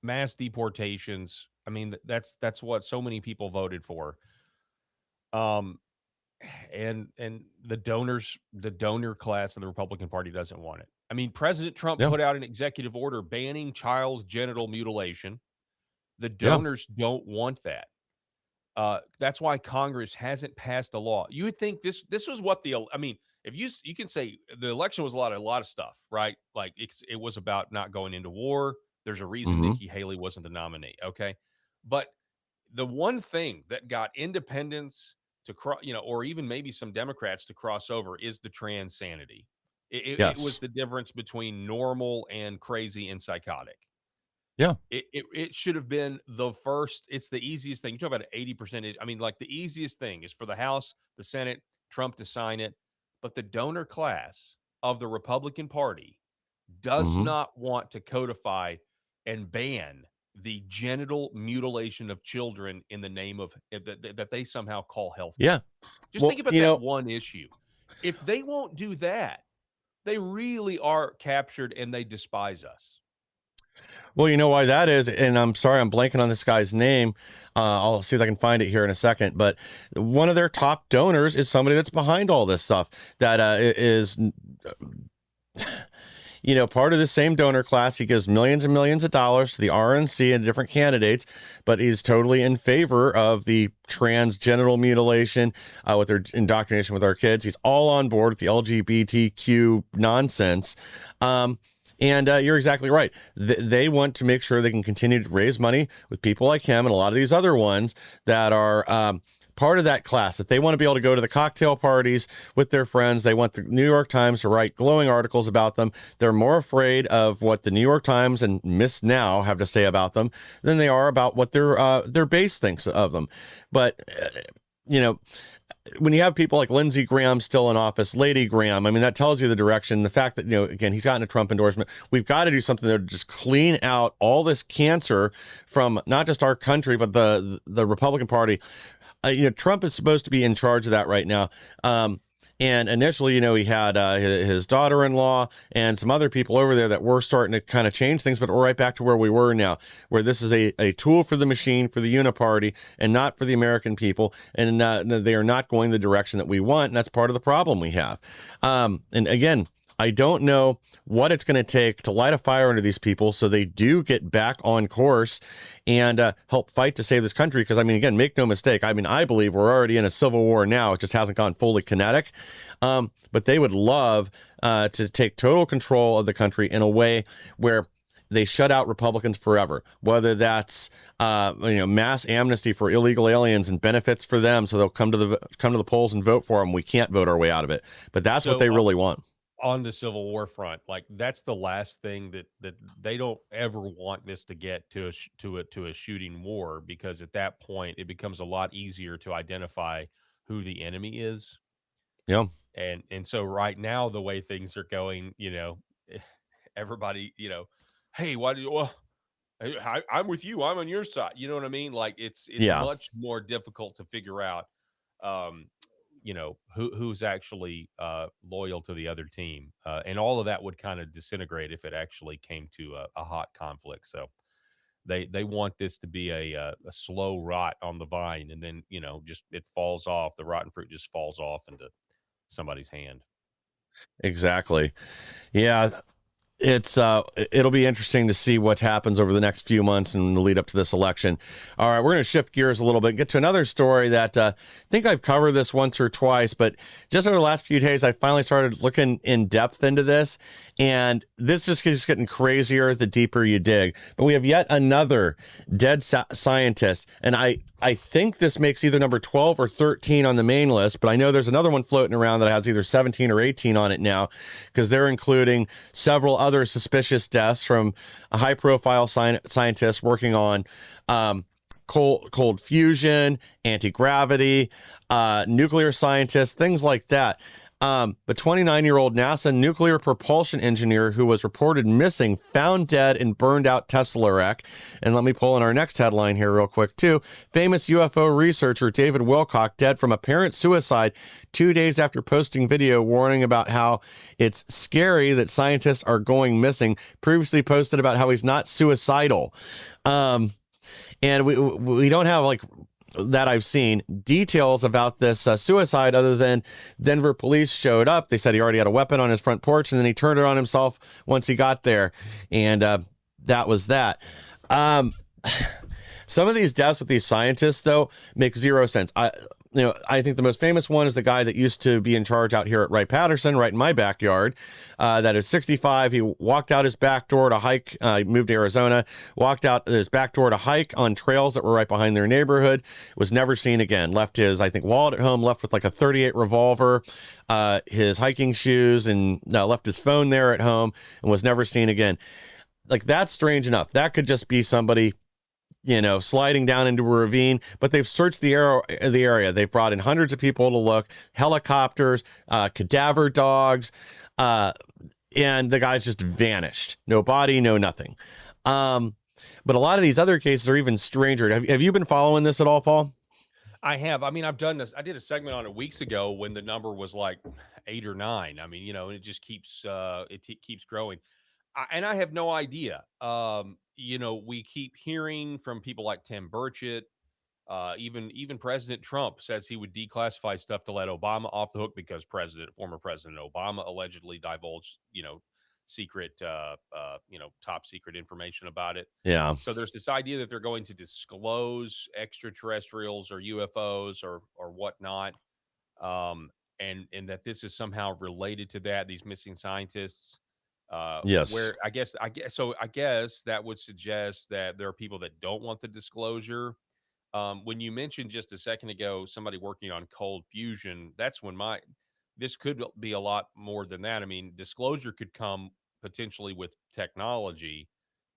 mass deportations. I mean, that's what so many people voted for. And the donor class of the Republican Party doesn't want it. I mean, President Trump Yeah. put out an executive order banning child genital mutilation. The Yeah. donors don't want that. That's why Congress hasn't passed a law. You would think this was what I mean, if you can say the election was a lot of stuff, right? Like it was about not going into war. There's a reason Mhm. Nikki Haley wasn't the nominee, okay? But the one thing that got independents to cross, or even maybe some Democrats to cross over is the trans sanity. It was Yes. the difference between normal and crazy and psychotic. Yeah. It should have been the first. It's the easiest thing. You talk about 80%. I mean, like the easiest thing is for the House, the Senate, Trump to sign it. But the donor class of the Republican Party does Mhm. not want to codify and ban the genital mutilation of children in the name of that they somehow call healthcare. Yeah. Just Well, think about that one issue. If they won't do that, they really are captured and they despise us. Well, you know why that is, and I'm sorry, I'm blanking on this guy's name. I'll see if I can find it here in a second. But one of their top donors is somebody that's behind all this stuff. That is part of the same donor class, he gives millions and millions of dollars to the RNC and different candidates, but he's totally in favor of the trans genital mutilation, with their indoctrination with our kids. He's all on board with the LGBTQ nonsense. And you're exactly right. They want to make sure they can continue to raise money with people like him and a lot of these other ones that are part of that class, that they want to be able to go to the cocktail parties with their friends. They want the New York Times to write glowing articles about them. They're more afraid of what the New York Times and Miss Now have to say about them than they are about what their base thinks of them. But when you have people like Lindsey Graham still in office, Lady Graham, I mean, that tells you the direction. The fact that, again, he's gotten a Trump endorsement. We've got to do something to just clean out all this cancer from not just our country, but the Republican Party. Trump is supposed to be in charge of that right now. And initially, he had his daughter-in-law and some other people over there that were starting to kind of change things, but we're right back to where we were now, where this is a tool for the machine, for the uniparty, and not for the American people. And they are not going the direction that we want. And that's part of the problem we have. And again, I don't know what it's going to take to light a fire under these people so they do get back on course and help fight to save this country. Because, I mean, again, make no mistake. I mean, I believe we're already in a civil war now. It just hasn't gone fully kinetic. But they would love to take total control of the country in a way where they shut out Republicans forever, whether that's mass amnesty for illegal aliens and benefits for them, so they'll come to the polls and vote for them. We can't vote our way out of it, but that's what they really want. On the Civil War front, like, that's the last thing that they don't ever want this to get to a shooting war, because at that point it becomes a lot easier to identify who the enemy is. Yeah. And so right now, the way things are going, everybody, hey, why do you? Well, I'm with you. I'm on your side. You know what I mean? Like, it's much more difficult to figure out, who's actually loyal to the other team, and all of that would kind of disintegrate if it actually came to a hot conflict. So they want this to be a slow rot on the vine, and then just it falls off. The rotten fruit just falls off into somebody's hand. Exactly. Yeah. It'll be interesting to see what happens over the next few months in the lead up to this election. All right, we're going to shift gears a little bit, get to another story that I think I've covered this once or twice, but just over the last few days, I finally started looking in depth into this, and this just keeps getting crazier the deeper you dig. But we have yet another dead scientist, and I think this makes either number 12 or 13 on the main list, but I know there's another one floating around that has either 17 or 18 on it now, because they're including several other suspicious deaths from a high-profile scientist working on cold fusion, anti-gravity, nuclear scientists, things like that. But 29-year-old NASA nuclear propulsion engineer who was reported missing, found dead in burned out Tesla wreck. And let me pull in our next headline here real quick, too. Famous UFO researcher David Wilcock dead from apparent suicide 2 days after posting video warning about how it's scary that scientists are going missing. Previously posted about how he's not suicidal. And we don't have, like, that I've seen details about this suicide, other than Denver police showed up. They said he already had a weapon on his front porch, and then he turned it on himself once he got there. And that was that. Some of these deaths with these scientists, though, make zero sense. I think the most famous one is the guy that used to be in charge out here at Wright-Patterson, right in my backyard, that is 65. He walked out his back door to hike. He moved to Arizona, walked out his back door to hike on trails that were right behind their neighborhood, was never seen again. Left his, I think, wallet at home, left with like a .38 revolver, his hiking shoes, and left his phone there at home, and was never seen again. Like, that's strange enough. That could just be somebody sliding down into a ravine, but they've searched the area. They've brought in hundreds of people to look, helicopters, cadaver dogs, and the guy's just vanished. No body, no nothing. But a lot of these other cases are even stranger. Have you been following this at all, Paul? I have. I mean, I've done this. I did a segment on it weeks ago when the number was like 8 or 9. I mean, and it just keeps keeps growing. And I have no idea. We keep hearing from people like Tim Burchett. Even President Trump says he would declassify stuff to let Obama off the hook because former President Obama allegedly divulged, secret, top secret information about it. Yeah. So there's this idea that they're going to disclose extraterrestrials or UFOs or whatnot, and that this is somehow related to that. These missing scientists, Yes. where I guess that would suggest that there are people that don't want the disclosure. When you mentioned just a second ago somebody working on cold fusion, that's when this could be a lot more than that. I mean, disclosure could come potentially with technology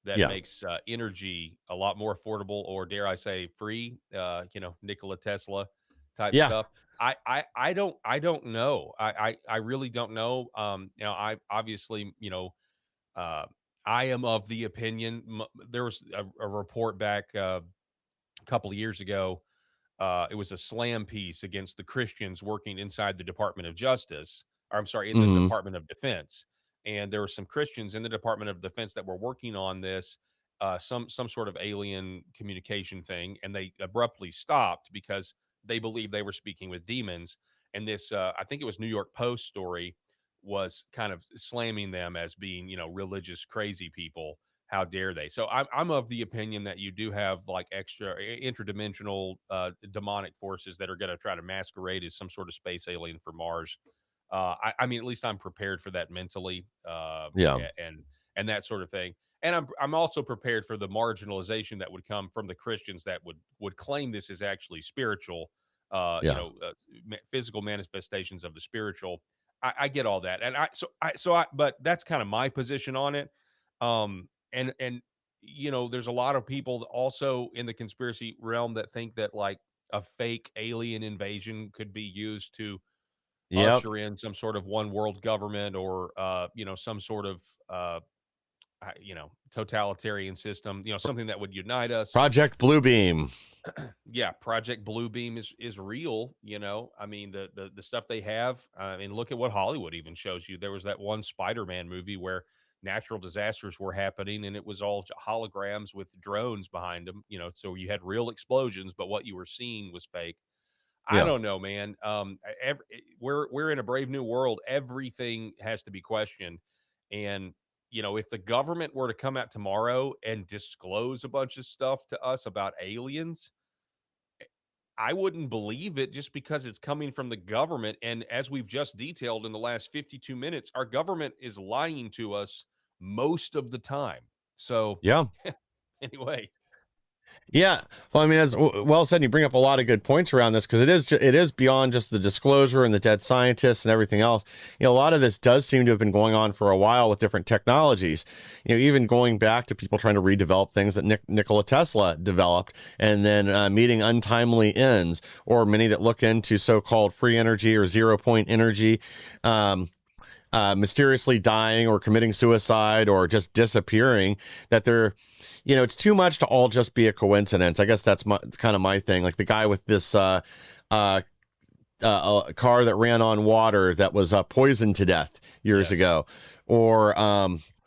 that Yeah. makes energy a lot more affordable, or dare I say free, Nikola Tesla type Yeah. stuff. I don't know. I really don't know. I obviously, uh, I am of the opinion. There was a report back a couple of years ago. It was a slam piece against the Christians working inside the Department of Justice, or I'm sorry, in the Hmm. Department of Defense. And there were some Christians in the Department of Defense that were working on this, some sort of alien communication thing, and they abruptly stopped because they believed they were speaking with demons. And this, I think it was New York Post story, was kind of slamming them as being, religious crazy people. How dare they? So I'm of the opinion that you do have like extra interdimensional demonic forces that are going to try to masquerade as some sort of space alien for Mars. I mean, at least I'm prepared for that mentally, Yeah. and that sort of thing. And I'm also prepared for the marginalization that would come from the Christians that would claim this is actually spiritual, Yeah. physical manifestations of the spiritual. I get all that, and but that's kind of my position on it. And there's a lot of people also in the conspiracy realm that think that like a fake alien invasion could be used to Yep. usher in some sort of one world government, or some sort of totalitarian system, something that would unite us. Project Bluebeam. Yeah, Project Bluebeam is real. I mean, the stuff they have. I mean, look at what Hollywood even shows you. There was that one Spider-Man movie where natural disasters were happening, and it was all holograms with drones behind them. So you had real explosions, but what you were seeing was fake. I Yeah. don't know, man. We're in a brave new world. Everything has to be questioned, and if the government were to come out tomorrow and disclose a bunch of stuff to us about aliens, I wouldn't believe it just because it's coming from the government. And as we've just detailed in the last 52 minutes, our government is lying to us most of the time. So, Yeah. anyway, Yeah. Well, I mean, as well said, you bring up a lot of good points around this because it is beyond just the disclosure and the dead scientists and everything else. A lot of this does seem to have been going on for a while with different technologies. Even going back to people trying to redevelop things that Nikola Tesla developed, and then meeting untimely ends, or many that look into so-called free energy or 0 point energy. Mysteriously dying or committing suicide or just disappearing, that they're, it's too much to all just be a coincidence. I guess that's kind of my thing. Like the guy with this a car that ran on water that was poisoned to death years ago. Or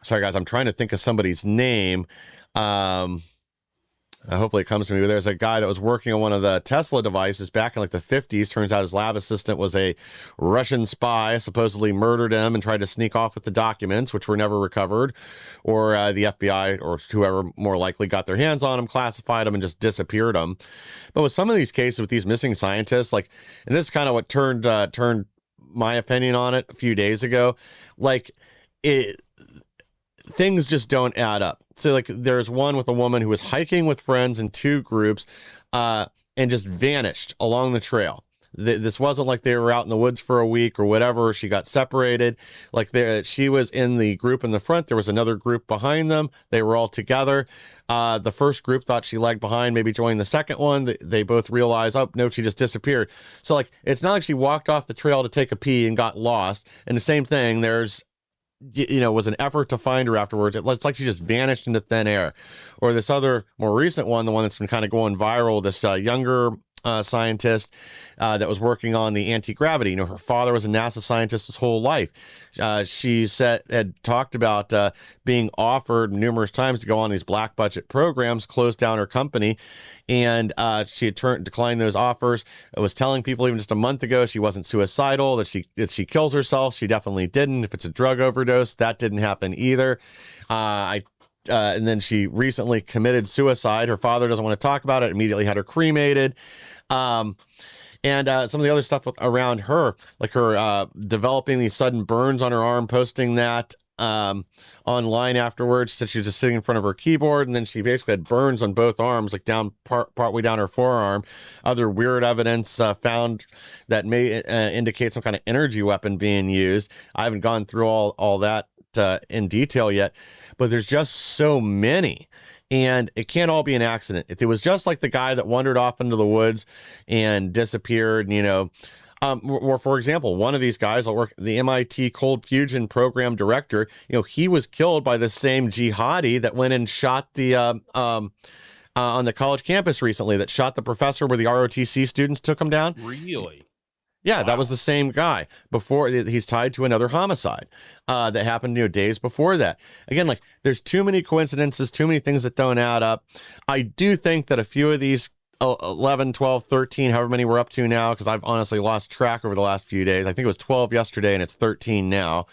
sorry guys, I'm trying to think of somebody's name. Hopefully it comes to me. But there's a guy that was working on one of the Tesla devices back in like the 50s. Turns out his lab assistant was a Russian spy, supposedly murdered him and tried to sneak off with the documents, which were never recovered. Or the FBI or whoever more likely got their hands on him, classified him, and just disappeared him. But with some of these cases with these missing scientists, like, and this is kind of what turned my opinion on it a few days ago. Like, things just don't add up. So like there's one with a woman who was hiking with friends in two groups and just vanished along the trail. This wasn't like they were out in the woods for a week or whatever. She got separated. Like she was in the group in the front. There was another group behind them. They were all together. The first group thought she lagged behind, maybe joined the second one. They both realized, oh, no, she just disappeared. So like, it's not like she walked off the trail to take a pee and got lost. And the same thing, there's, was an effort to find her afterwards. It's like she just vanished into thin air. Or this other more recent one, the one that's been kind of going viral, this younger scientist that was working on the anti-gravity. You know, her father was a NASA scientist his whole life. She had talked about being offered numerous times to go on these black budget programs, close down her company, and she had declined those offers. It was telling people even just a month ago she wasn't suicidal, that she kills herself. She definitely didn't. If it's a drug overdose, that didn't happen either. And then she recently committed suicide. Her father doesn't want to talk about it, immediately had her cremated. And some of the other stuff around her, like her developing these sudden burns on her arm, posting that online afterwards. She said she was just sitting in front of her keyboard, and then she basically had burns on both arms, like partway down her forearm. Other weird evidence found that may indicate some kind of energy weapon being used. I haven't gone through all that in detail yet, but there's just so many, and it can't all be an accident. If it was just like the guy that wandered off into the woods and disappeared, you know, or for example, one of these guys, the MIT Cold Fusion program director, you know, he was killed by the same jihadi that went and shot the on the college campus recently, that shot the professor where the ROTC students took him down. Really? Yeah, Wow. That was the same guy. Before, he's tied to another homicide that happened, you know, days before that. Again, like, there's too many coincidences, too many things that don't add up. I do think that a few of these 11, 12, 13, however many we're up to now, because I've honestly lost track over the last few days. I think it was 12 yesterday and it's 13 now.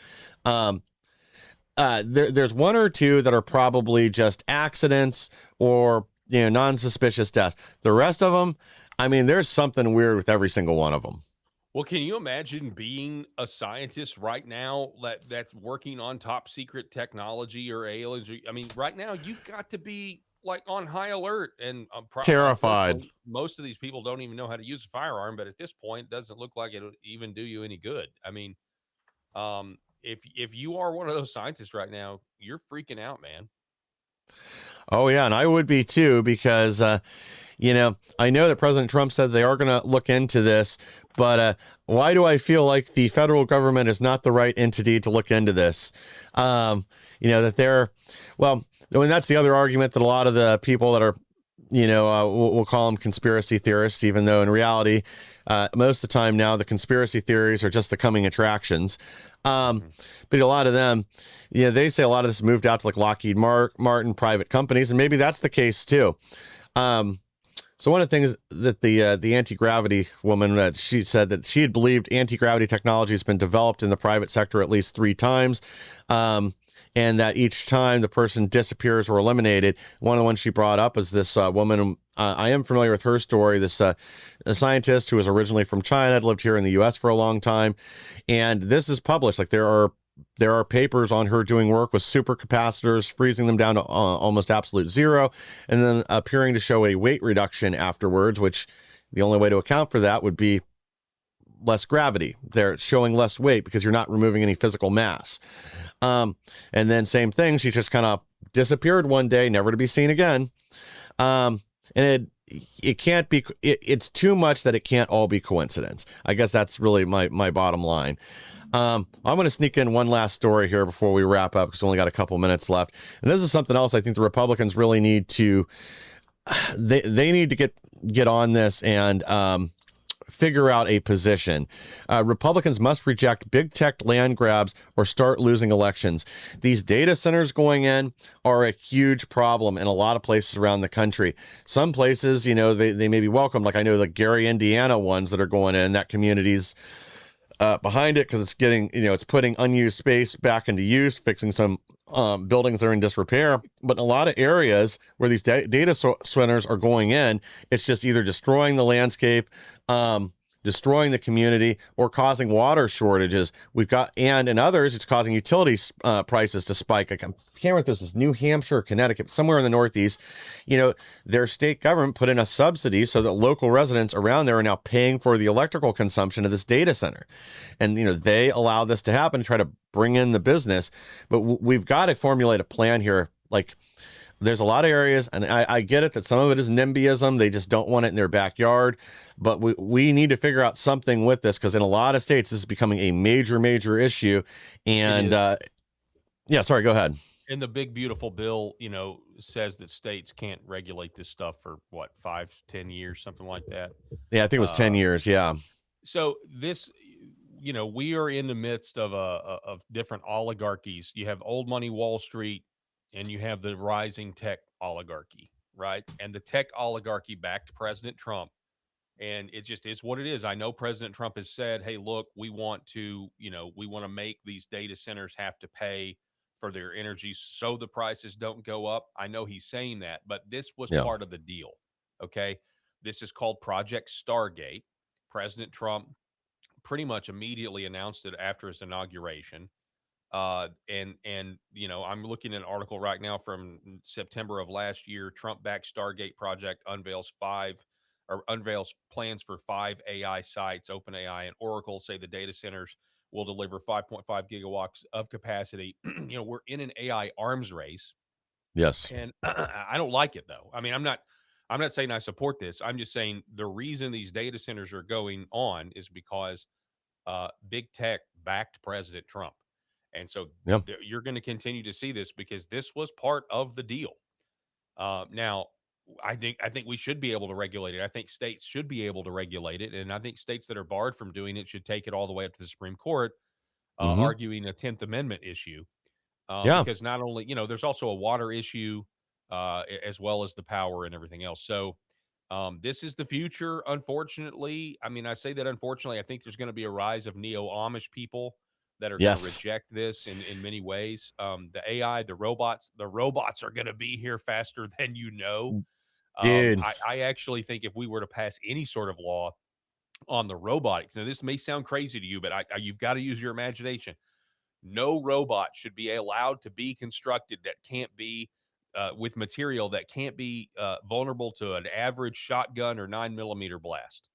There's one or two that are probably just accidents or, you know, non-suspicious deaths. The rest of them, I mean, there's something weird with every single one of them. Well, can you imagine being a scientist right now that's working on top secret technology or aliens? I mean, right now you've got to be like on high alert and Terrified. Most of these people don't even know how to use a firearm, but at this point, it doesn't look like it'll even do you any good. I mean, if you are one of those scientists right now, you're freaking out, man. Oh yeah, and I would be too, because you know, I know that President Trump said they are going to look into this, but why do I feel like the federal government is not the right entity to look into this? You know, that they're, well, I mean, that's the other argument that a lot of the people that are, you know, we'll call them conspiracy theorists, even though in reality, most of the time now, the conspiracy theories are just the coming attractions. But a lot of them, yeah, they say a lot of this moved out to like Lockheed Martin, private companies, and maybe that's the case too. So one of the things that the anti-gravity woman, that she said that she had believed anti-gravity technology has been developed in the private sector at least 3 times, and that each time the person disappears or eliminated. One of the ones she brought up is this woman. I am familiar with her story. This a scientist who was originally from China, had lived here in the U.S. for a long time, and this is published. Like, there are papers on her doing work with supercapacitors, freezing them down to almost absolute zero, and then appearing to show a weight reduction afterwards, which the only way to account for that would be less gravity. They're showing less weight because you're not removing any physical mass. And then same thing, she just kind of disappeared one day, never to be seen again. And it can't be, it's too much that it can't all be coincidence. I guess that's really my bottom line. I'm going to sneak in one last story here before we wrap up, because we only got a couple minutes left. And this is something else I think the Republicans really need to, they need to get on this and figure out a position. Republicans must reject big tech land grabs or start losing elections. These data centers going in are a huge problem in a lot of places around the country. Some places, you know, they may be welcome. Like, I know the Gary, Indiana ones that are going in, that community's behind it, because it's getting, you know, it's putting unused space back into use, fixing some buildings that are in disrepair. But in a lot of areas where these data centers are going in, it's just either destroying the landscape, destroying the community, or causing water shortages. And in others, it's causing utility prices to spike. I can't remember if this is New Hampshire or Connecticut, somewhere in the Northeast. You know, their state government put in a subsidy so that local residents around there are now paying for the electrical consumption of this data center. And, you know, they allow this to happen to try to bring in the business. But we've got to formulate a plan here. Like, there's a lot of areas, and I get it that some of it is NIMBYism. They just don't want it in their backyard. But we need to figure out something with this, because in a lot of states, this is becoming a major, major issue. And yeah, sorry, go ahead. And the big beautiful bill, says that states can't regulate this stuff for what, 5, 10 years, something like that. Yeah, I think it was 10 Uh, years. Yeah. so this, we are in the midst of of different oligarchies. You have old money Wall Street, and you have the rising tech oligarchy, right? And the tech oligarchy backed President Trump, and it just is what it is. I know President Trump has said, "Hey, look, we want to make these data centers have to pay for their energy so the prices don't go up." I know he's saying that, but this was Yeah. part of the deal. Okay, this is called Project Stargate. President Trump pretty much immediately announced it after his inauguration. And I'm looking at an article right now from September of last year. Trump-backed Stargate project unveils plans for 5 AI sites. OpenAI and Oracle say the data centers will deliver 5.5 gigawatts of capacity. We're in an AI arms race, Yes. and I don't like it though. I mean, I'm not saying I support this. I'm just saying the reason these data centers are going on is because big tech backed President Trump. And so Yeah. you're going to continue to see this because this was part of the deal. Now, I think we should be able to regulate it. I think states should be able to regulate it, and I think states that are barred from doing it should take it all the way up to the Supreme Court, Hmm. arguing a 10th Amendment issue. Yeah. Because not only, there's also a water issue, as well as the power and everything else. So this is the future, unfortunately. I mean, I say that unfortunately. I think there's going to be a rise of neo-Amish people that are going to Yes. reject this in many ways. The AI, the robots are going to be here faster than you know. Dude. I actually think if we were to pass any sort of law on the robotics, now this may sound crazy to you, but you've got to use your imagination. No robot should be allowed to be constructed that can't be with material that can't be vulnerable to an average shotgun or 9mm blast.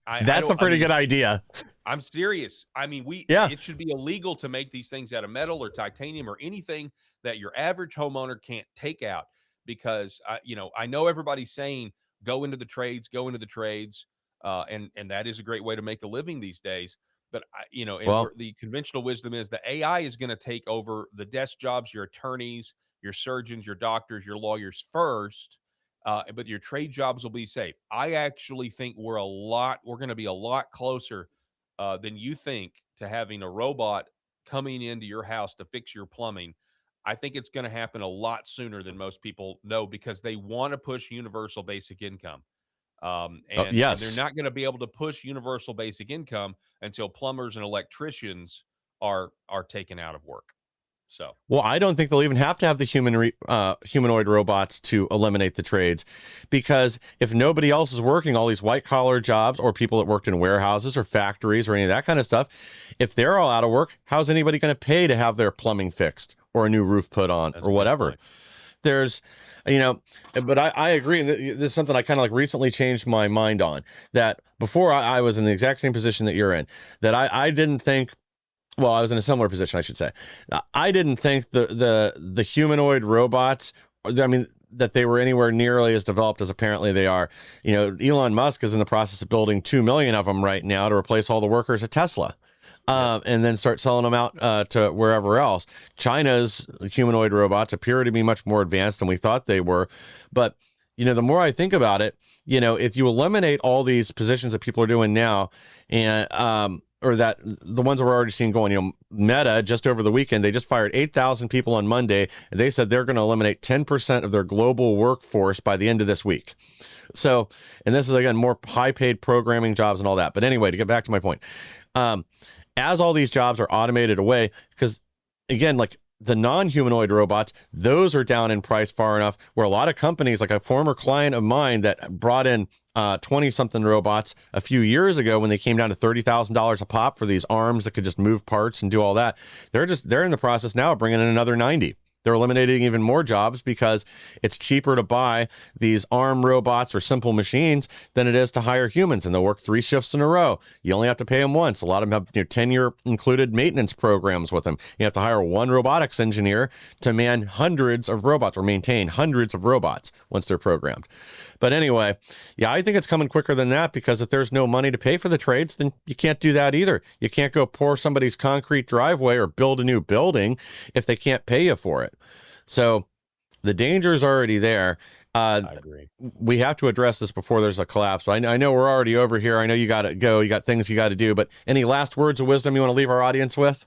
I That's a don't. I pretty good mean, idea. I'm serious. I mean, Yeah. it should be illegal to make these things out of metal or titanium or anything that your average homeowner can't take out because I know everybody's saying go into the trades, and that is a great way to make a living these days. But Well, the conventional wisdom is the AI is going to take over the desk jobs, your attorneys, your surgeons, your doctors, your lawyers first, but your trade jobs will be safe. I actually think we're going to be a lot closer than you think to having a robot coming into your house to fix your plumbing. I think it's going to happen a lot sooner than most people know because they want to push universal basic income. And they're yes. not going to be able to push universal basic income until plumbers and electricians are taken out of work. So Well, I don't think they'll even have to have the humanoid robots to eliminate the trades, because if nobody else is working all these white collar jobs or people that worked in warehouses or factories or any of that kind of stuff, if they're all out of work, how's anybody going to pay to have their plumbing fixed or a new roof put on that's or a good whatever? point. There's, but I agree. And this is something I kind of like recently changed my mind on, that before I was in the exact same position that you're in, that I didn't think, well, I was in a similar position, I should say. I didn't think the humanoid robots, I mean, that they were anywhere nearly as developed as apparently they are. Elon Musk is in the process of building 2 million of them right now to replace all the workers at Tesla. And then start selling them out to wherever else. China's humanoid robots appear to be much more advanced than we thought they were. But, the more I think about it, if you eliminate all these positions that people are doing now, and or that the ones that we're already seeing going, Meta just over the weekend, they just fired 8,000 people on Monday, and they said they're going to eliminate 10% of their global workforce by the end of this week. So, and this is again more high-paid programming jobs and all that. But anyway, to get back to my point, as all these jobs are automated away, because again, like the non-humanoid robots, those are down in price far enough where a lot of companies, like a former client of mine that brought in 20-something robots a few years ago when they came down to $30,000 a pop for these arms that could just move parts and do all that, they're in the process now of bringing in another 90. They're eliminating even more jobs because it's cheaper to buy these arm robots or simple machines than it is to hire humans, and they'll work 3 shifts in a row. You only have to pay them once. A lot of them have 10-year included maintenance programs with them. You have to hire one robotics engineer to man hundreds of robots or maintain hundreds of robots once they're programmed. But anyway, yeah, I think it's coming quicker than that, because if there's no money to pay for the trades, then you can't do that either. You can't go pour somebody's concrete driveway or build a new building if they can't pay you for it. it. So the danger is already there. I agree. We have to address this before there's a collapse. I know we're already over here. I know you got to go. You got things you got to do. But any last words of wisdom you want to leave our audience with?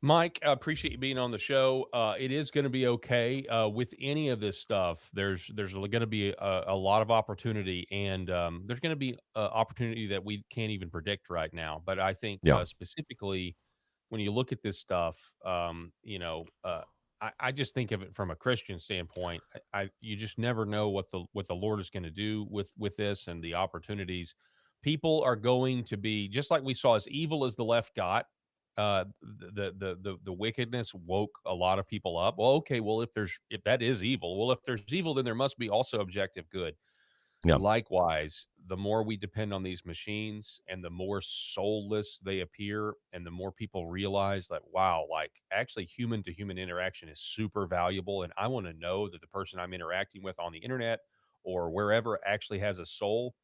Mike, I appreciate you being on the show. It is going to be okay with any of this stuff. There's going to be a lot of opportunity, and there's going to be opportunity that we can't even predict right now. But I think Yeah. specifically when you look at this stuff, I just think of it from a Christian standpoint. You just never know what the Lord is going to do with this and the opportunities. People are going to be just like we saw, as evil as the left got. The wickedness woke a lot of people up. Well, okay, well if that is evil, well if there's evil, then there must be also objective good. Yeah. Likewise, the more we depend on these machines and the more soulless they appear, and the more people realize that, wow, like actually human to human interaction is super valuable. And I want to know that the person I'm interacting with on the internet or wherever actually has a soul.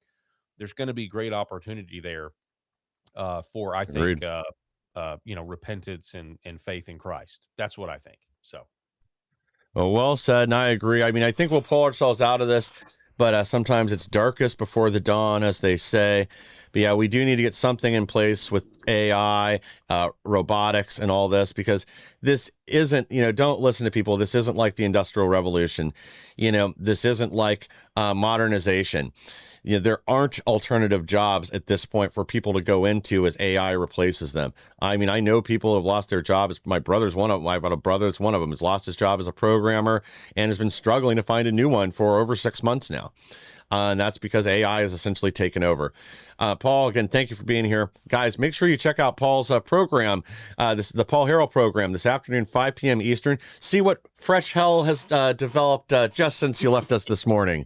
There's going to be great opportunity there for, I think, Agreed. repentance and faith in Christ. That's what I think. So. Well said, and I agree. I mean, I think we'll pull ourselves out of this, but sometimes it's darkest before the dawn, as they say. But yeah, we do need to get something in place with AI, robotics, and all this, because this isn't, don't listen to people. This isn't like the Industrial Revolution. This isn't like modernization. There aren't alternative jobs at this point for people to go into as AI replaces them. I mean, I know people who have lost their jobs. My brother's one of them. I've got a brother that's one of them, has lost his job as a programmer and has been struggling to find a new one for over 6 months now. And that's because AI has essentially taken over. Paul, again, thank you for being here. Guys, make sure you check out Paul's program, the Paul Harrell program, this afternoon, 5 p.m. Eastern. See what fresh hell has developed just since you left us this morning.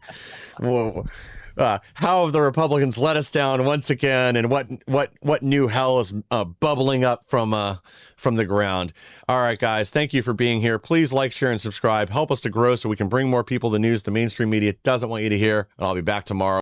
Whoa. How have the Republicans let us down once again, and what new hell is bubbling up from the ground? All right, guys, thank you for being here. Please like, share, and subscribe. Help us to grow so we can bring more people the news the mainstream media doesn't want you to hear. And I'll be back tomorrow.